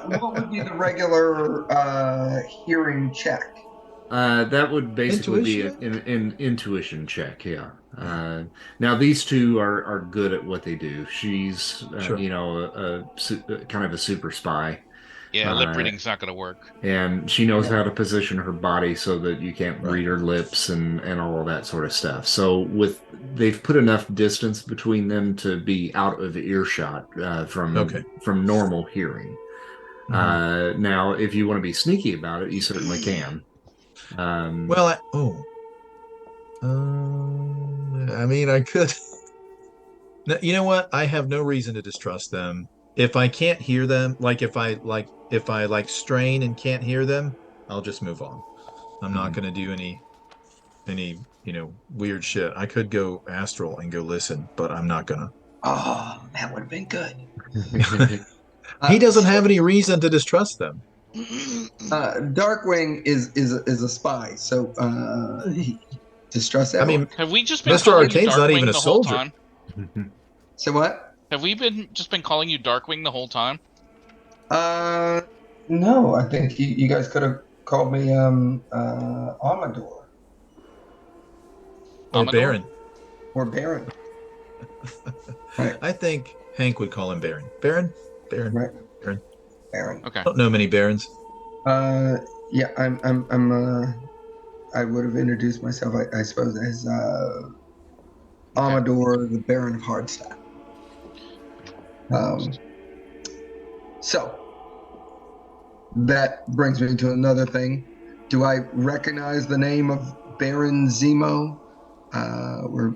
what would be the regular hearing check? That would basically be an intuition check, yeah. Now these two are good at what they do. She's, Sure. kind of a super spy, Yeah, lip reading's not going to work. and she knows how to position her body so that you can't read her lips and all of that sort of stuff. So they've put enough distance between them to be out of earshot from normal hearing. Now, if you want to be sneaky about it, you certainly can. I mean, I could. You know what? I have no reason to distrust them. If I can't hear them, if I strain and can't hear them, I'll just move on. I'm not going to do any weird shit. I could go astral and go listen, but I'm not gonna. Oh, that would have been good. He doesn't have any reason to distrust them. Darkwing is a spy, so he distrusts everyone. I mean, have we just been Mr. calling you Arcane's not Darkwing even a the whole soldier. time? Say what? Have we just been calling you Darkwing the whole time? No, I think you guys could have called me Amador Or Amador? Baron. or Baron. Right. I think Hank would call him Baron. Baron. Right. Baron. Okay. I don't know many Barons. Yeah, I'm I would have introduced myself, I suppose, as Amador, the Baron of Hardstaff. So that brings me to another thing. Do I recognize the name of Baron Zemo? We're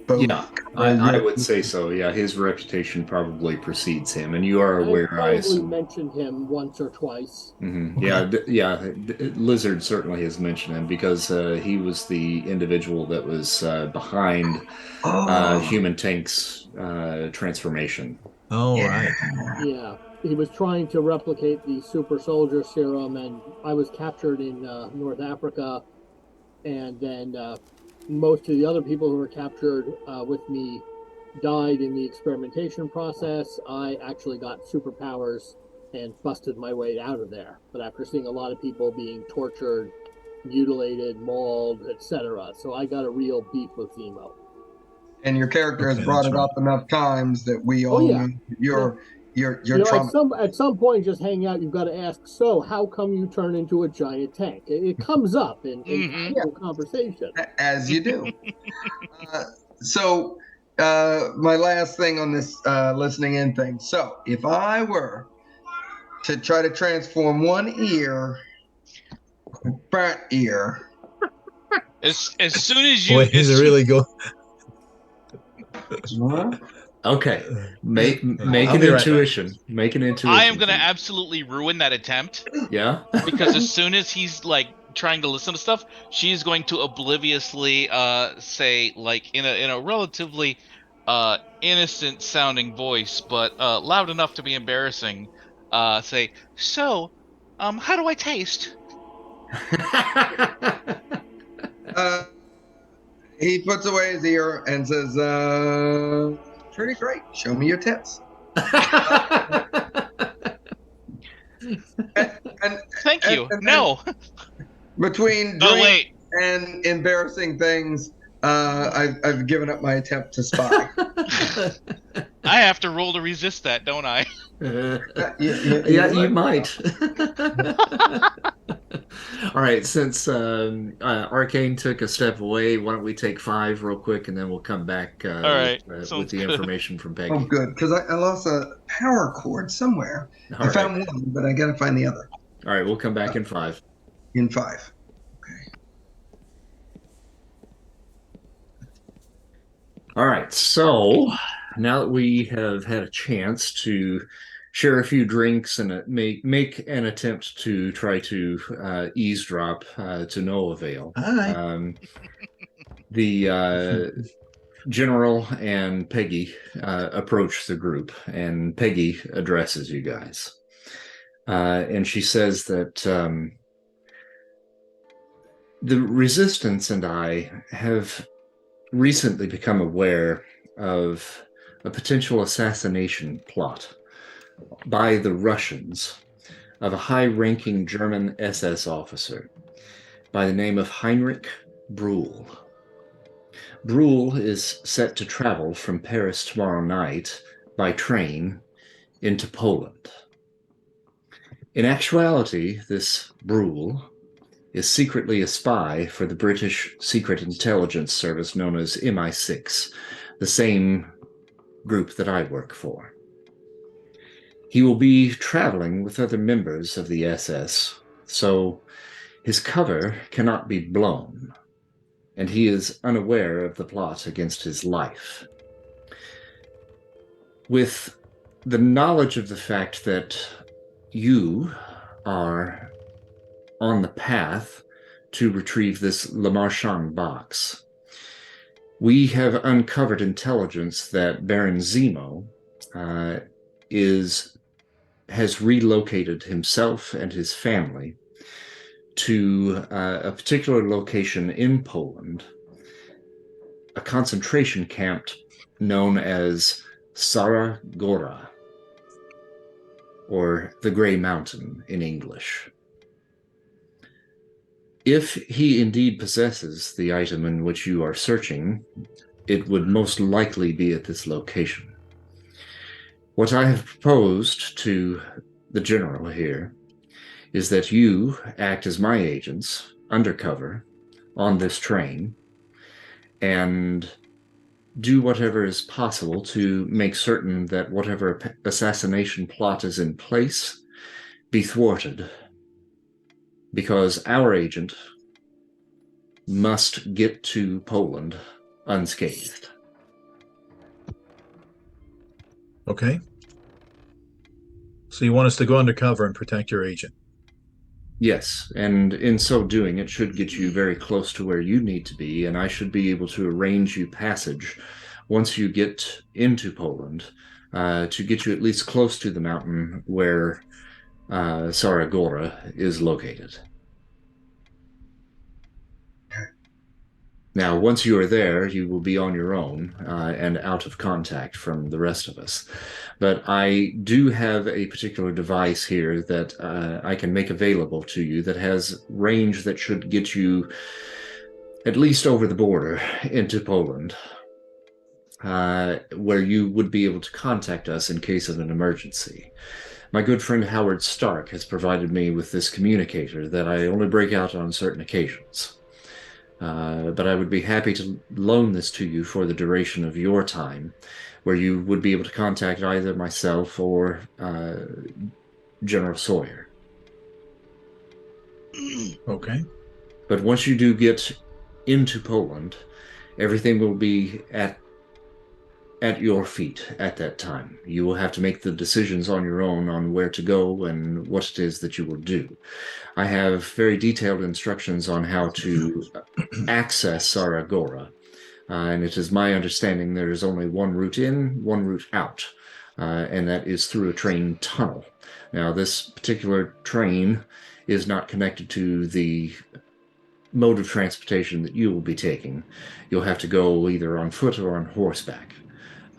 both. Yeah, I would say so. Yeah, his reputation probably precedes him, and you are aware. I assume. Mentioned him once or twice. Mm-hmm. Yeah, Lizard certainly has mentioned him because he was the individual that was behind Human Tank's transformation. Oh, right. Yeah, he was trying to replicate the super soldier serum, and I was captured in North Africa, and then most of the other people who were captured with me died in the experimentation process. I actually got superpowers and busted my way out of there, but after seeing a lot of people being tortured, mutilated, mauled, etc., so I got a real beef with Zemo. And your character has brought it up enough times that we all know you're at some point, just hanging out, you've got to ask, so how come you turn into a giant tank? It comes up in casual conversation. As you do. So my last thing on this listening in thing. So if I were to try to transform one ear, burnt ear. As soon as you... Boy, he's really good. Okay, make an intuition. Right, make an intuition. I am going to absolutely ruin that attempt. Yeah. Because as soon as he's trying to listen to stuff, she's going to obliviously say, in a relatively innocent sounding voice, but loud enough to be embarrassing, say, so how do I taste? He puts away his ear and says, pretty great. Show me your tits. Thank you. No. Between drink and embarrassing things, I've given up my attempt to spy. I have to roll to resist that, don't I? Yeah, you might. All right, since Arcane took a step away, why don't we take 5 real quick, and then we'll come back All right, with sounds the good. information from Peggy. Oh, good, because I lost a power cord somewhere. All I found right. one, but I got to find the other All right, we'll come back in 5. in 5. Okay. All right, so now that we have had a chance to share a few drinks and make an attempt to try to eavesdrop to no avail, Hi. the General and Peggy approach the group, and Peggy addresses you guys. And she says that the Resistance and I have recently become aware of a potential assassination plot by the Russians of a high-ranking German SS officer by the name of Heinrich Bruhl. Bruhl is set to travel from Paris tomorrow night by train into Poland. In actuality, this Bruhl is secretly a spy for the British Secret Intelligence Service known as MI6, the same group that I work for. He will be traveling with other members of the SS, so his cover cannot be blown, and he is unaware of the plot against his life. With the knowledge of the fact that you are on the path to retrieve this Le Marchand box, we have uncovered intelligence that Baron Zemo has relocated himself and his family to a particular location in Poland, a concentration camp known as Stara Gora, or the Grey Mountain in English. If he indeed possesses the item in which you are searching, it would most likely be at this location. What I have proposed to the General here is that you act as my agents, undercover, on this train, and do whatever is possible to make certain that whatever assassination plot is in place be thwarted, because our agent must get to Poland unscathed. Okay. So you want us to go undercover and protect your agent? Yes, and in so doing, it should get you very close to where you need to be, and I should be able to arrange you passage once you get into Poland to get you at least close to the mountain where Stara Gora is located. Now, once you are there, you will be on your own and out of contact from the rest of us. But I do have a particular device here that I can make available to you that has range that should get you at least over the border into Poland, where you would be able to contact us in case of an emergency. My good friend Howard Stark has provided me with this communicator that I only break out on certain occasions. But I would be happy to loan this to you for the duration of your time, where you would be able to contact either myself or General Sawyer. Okay. But once you do get into Poland, everything will be at your feet at that time. You will have to make the decisions on your own on where to go and what it is that you will do. I have very detailed instructions on how to access Stara Gora, and it is my understanding there is only one route in, one route out, and that is through a train tunnel. Now, this particular train is not connected to the mode of transportation that you will be taking. You'll have to go either on foot or on horseback.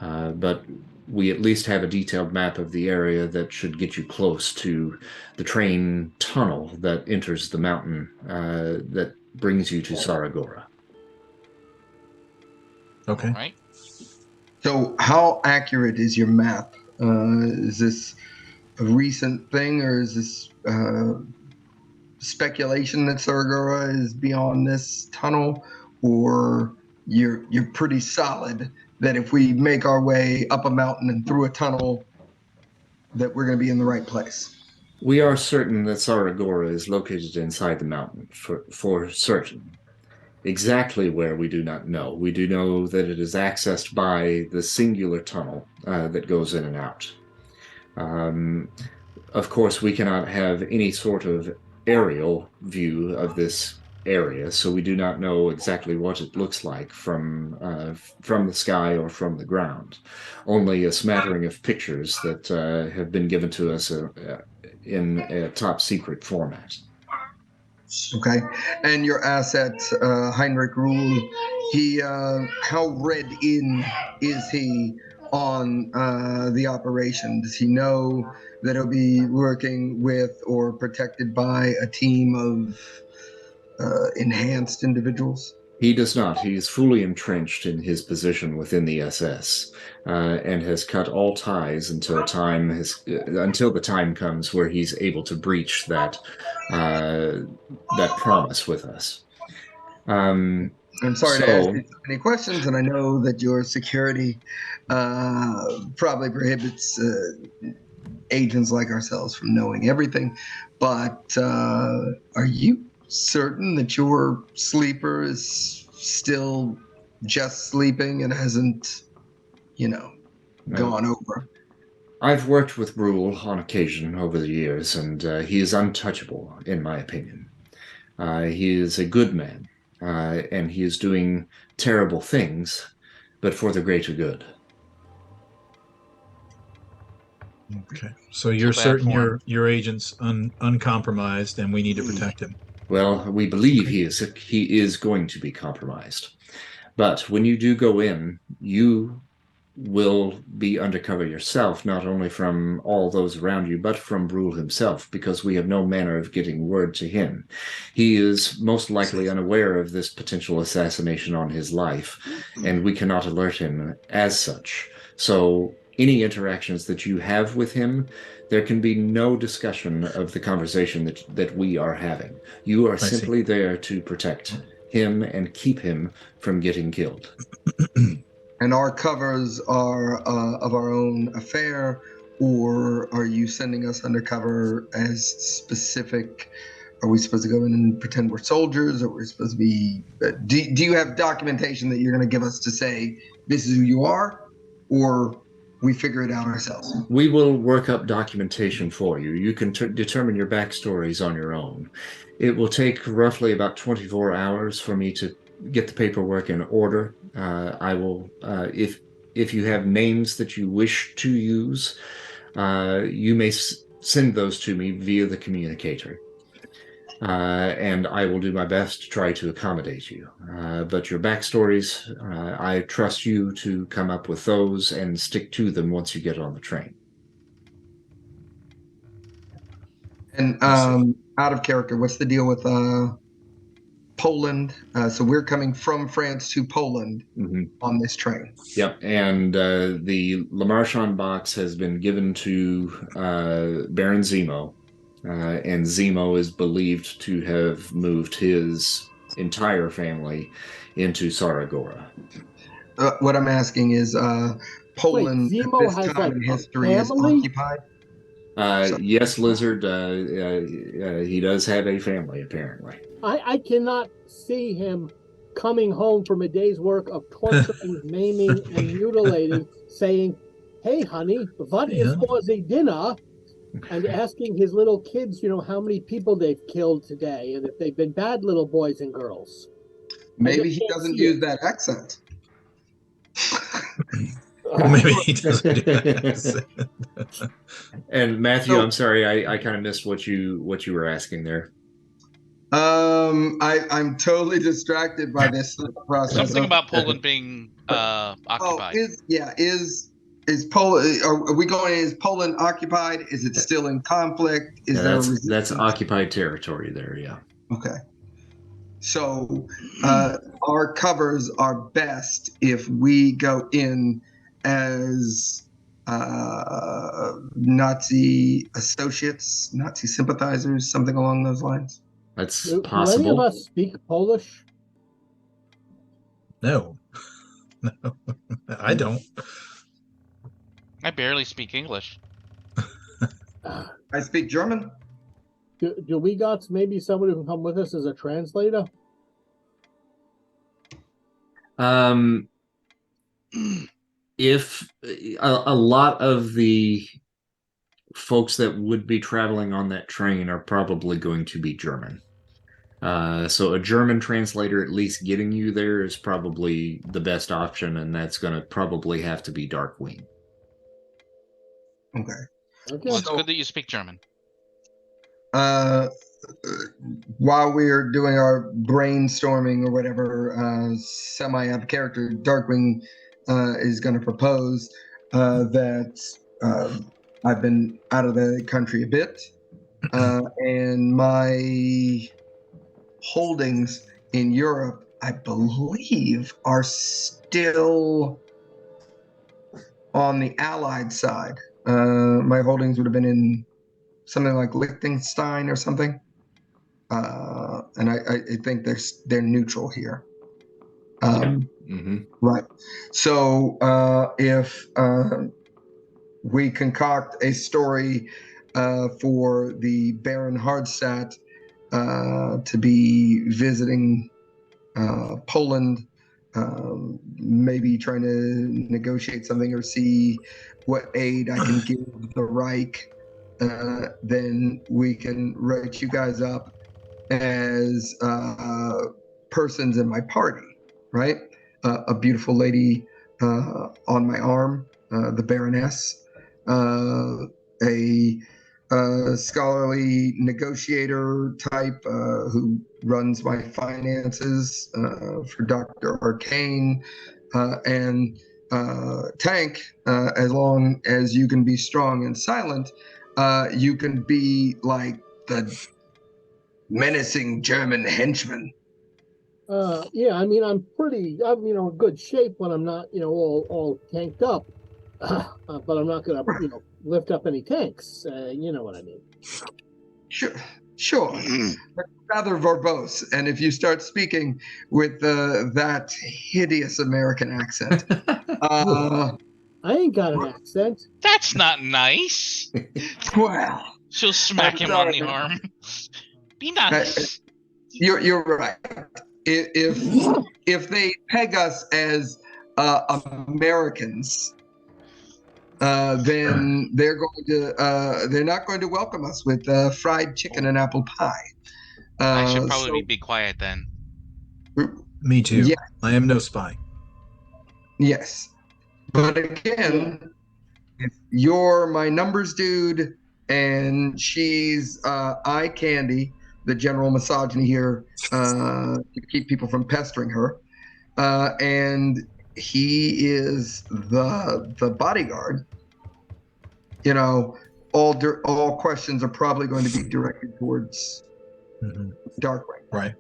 But we at least have a detailed map of the area that should get you close to the train tunnel that enters the mountain that brings you to Stara Gora. Okay. All right. So, how accurate is your map? Is this a recent thing, or is this speculation that Saragora is beyond this tunnel, or you're pretty solid that if we make our way up a mountain and through a tunnel, that we're going to be in the right place? We are certain that Saragora is located inside the mountain, for certain. Exactly where we do not know. We do know that it is accessed by the singular tunnel that goes in and out. Of course, we cannot have any sort of aerial view of this area, so we do not know exactly what it looks like from the sky or from the ground. Only a smattering of pictures that have been given to us in a top secret format. Okay. And your asset, Heinrich Rule, how read in is he on the operation? Does he know that he'll be working with or protected by a team of enhanced individuals? He does not. He is fully entrenched in his position within the SS, and has cut all ties until the time comes where he's able to breach that promise with us. I'm sorry to ask you so many questions, and I know that your security probably prohibits agents like ourselves from knowing everything, but are you certain that your sleeper is still just sleeping and hasn't, gone over? I've worked with Brule on occasion over the years, and he is untouchable, in my opinion. He is a good man, and he is doing terrible things, but for the greater good. Okay. So you're certain your agent's uncompromised, and we need to protect him. Well, we believe he is going to be compromised. But when you do go in, you will be undercover yourself, not only from all those around you, but from Brule himself, because we have no manner of getting word to him. He is most likely unaware of this potential assassination on his life, and we cannot alert him as such. So any interactions that you have with him, there can be no discussion of the conversation that we are having. You are simply there to protect him and keep him from getting killed. And our covers are of our own affair, or are you sending us undercover as specific? Are we supposed to go in and pretend we're soldiers, or we're supposed to be? Do you have documentation that you're going to give us to say this is who you are, or we figure it out ourselves? We will work up documentation for you. You can determine your backstories on your own. It will take roughly about 24 hours for me to get the paperwork in order. I will, if you have names that you wish to use, you may send those to me via the communicator. And I will do my best to try to accommodate you. But your backstories, I trust you to come up with those and stick to them once you get on the train. And out of character, what's the deal with Poland? So we're coming from France to Poland on this train. Yep, and the Le Marchand box has been given to Baron Zemo. And Zemo is believed to have moved his entire family into Saragora. What I'm asking is, Poland Wait, at Zemo this has, time like, in a history is family? occupied? Yes, Lizard, he does have a family, apparently. I cannot see him coming home from a day's work of torturing, maiming, and mutilating, saying, "Hey, honey, what is for the dinner?" And asking his little kids, how many people they've killed today, and if they've been bad little boys and girls. Maybe he doesn't use that accent. Maybe he doesn't do that. And Matthew, I'm sorry, I kind of missed what you were asking there. I'm totally distracted by this process. Something about Poland being occupied. Is Poland? Are we going? Is Poland occupied? Is it still in conflict? Is there that's occupied territory there? Yeah. Okay. So our covers are best if we go in as Nazi associates, Nazi sympathizers, something along those lines. That's Do any of possible. us speak Polish? No, no, I don't. I barely speak English. I speak German. Do we got maybe somebody who can come with us as a translator? If a lot of the folks that would be traveling on that train are probably going to be German. So a German translator at least getting you there is probably the best option, and that's going to probably have to be Darkwing. Okay. Okay. Well, it's good that you speak German. While we're doing our brainstorming or whatever, semi-app character, Darkwing is going to propose that I've been out of the country a bit, and my holdings in Europe, I believe, are still on the Allied side. My holdings would have been in something like Liechtenstein or something. And I think they're neutral here. Right. So if we concoct a story for the Baron Hardstadt to be visiting Poland, maybe trying to negotiate something or see what aid I can give the Reich, then we can write you guys up as persons in my party, right? A beautiful lady on my arm, the Baroness, a scholarly negotiator type who runs my finances for Dr. Arcane, and Tank, as long as you can be strong and silent, you can be like the menacing German henchman. Yeah, I mean, I'm in good shape when I'm not, all tanked up. But I'm not gonna, lift up any tanks. You know what I mean? Sure. Rather verbose, and if you start speaking with that hideous American accent, I ain't got an accent. That's not nice. Well, She'll smack him on the arm. Be nice. You're right. If they peg us as Americans, then they're not going to welcome us with fried chicken and apple pie. I should probably be quiet then. Me too. Yeah. I am no spy. Yes, but again, if you're my numbers dude and she's eye candy, the general misogyny here to keep people from pestering her, and he is the bodyguard, all questions are probably going to be directed towards Darkwing. Right.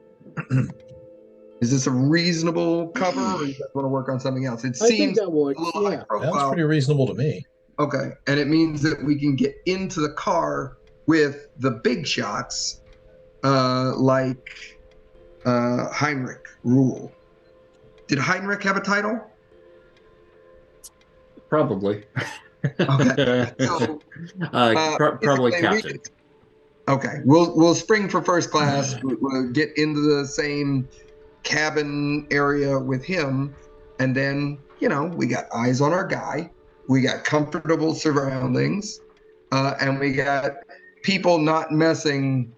Is this a reasonable cover, or do you guys want to work on something else? It I think seems that works. a little high Yeah. profile. Sounds pretty reasonable to me. Okay, and it means that we can get into the car with the big shots, like Heinrich Rule. Did Heinrich have a title? Probably. Okay. So, probably captain. Okay, we'll spring for first class. We'll get into the same cabin area with him, and then we got eyes on our guy. We got comfortable surroundings, and we got people not messing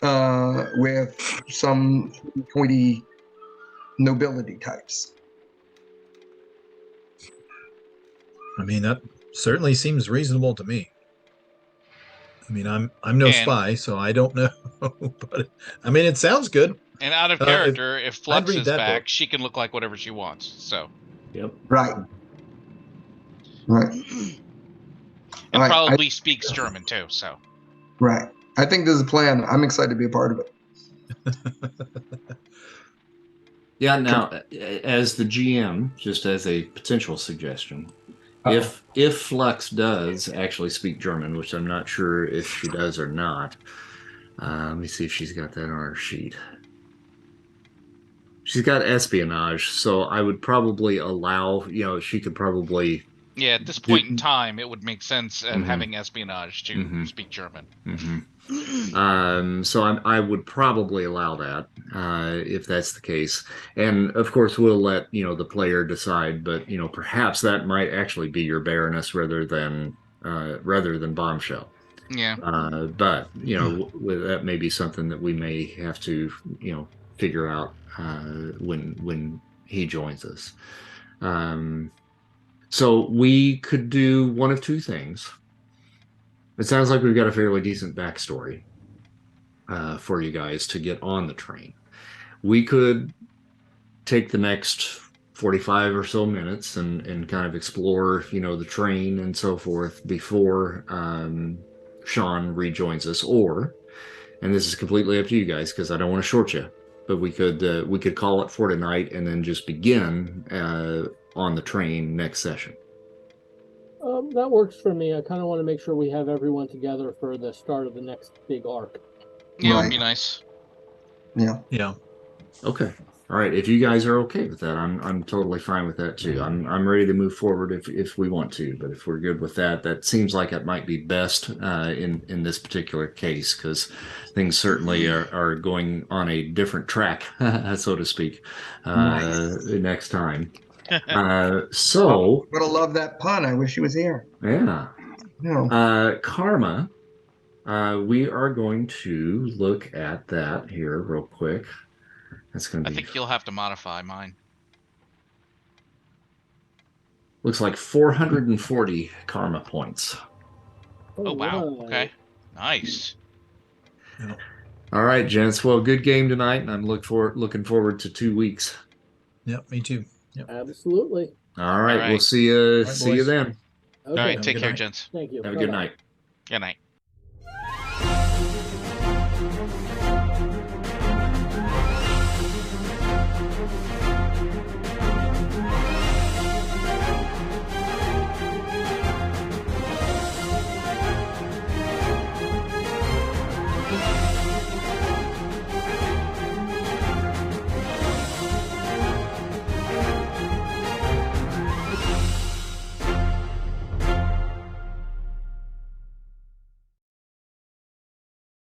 with some pointy nobility types. I mean, that certainly seems reasonable to me. I mean, I'm no spy, so I don't know, but I mean, it sounds good. And out of character, if Flux is back, book. she can look like whatever she wants. So. Yep. Right. And probably speaks German too. So. Right. I think there's a plan. I'm excited to be a part of it. Yeah. Now, as the GM, just as a potential suggestion, if Flux does actually speak German, which I'm not sure if she does or not, let me see if she's got that on her sheet. She's got espionage, so I would probably allow. She could probably. Yeah, at this point in time, it would make sense Mhm. having espionage to Mhm. speak German. So I would probably allow that if that's the case, and of course we'll let the player decide. But perhaps that might actually be your Baroness rather than Bombshell. Yeah. But that may be something that we may have to figure out when he joins us. So we could do one of two things. It sounds like we've got a fairly decent backstory for you guys to get on the train. We could take the next 45 or so minutes and kind of explore, the train and so forth before Sean rejoins us, and this is completely up to you guys because I don't want to short you, but we could call it for tonight and then just begin on the train next session. That works for me. I kind of want to make sure we have everyone together for the start of the next big arc. Yeah, Right. it'd be nice. Yeah. Okay. All right. If you guys are okay with that, I'm totally fine with that too. I'm ready to move forward if we want to, but if we're good with that, that seems like it might be best in this particular case because things certainly are going on a different track, so to speak, next time. So Would have loved that pun. I wish he was here. yeah. No. Karma. We are going to look at that here real quick. That's going to I be. think you'll have to modify mine. Looks like 440 karma points. Oh wow. Alright. Okay. Nice. Yeah. All right, gents. Well, good game tonight, and I'm looking forward to 2 weeks. Yep. Me too. Yep. Absolutely. All right. All We'll right. see you. right, See you boys. then. Okay. All right. Have a Take good care, night. gents. Thank you. Have a good Bye-bye. night. Good night.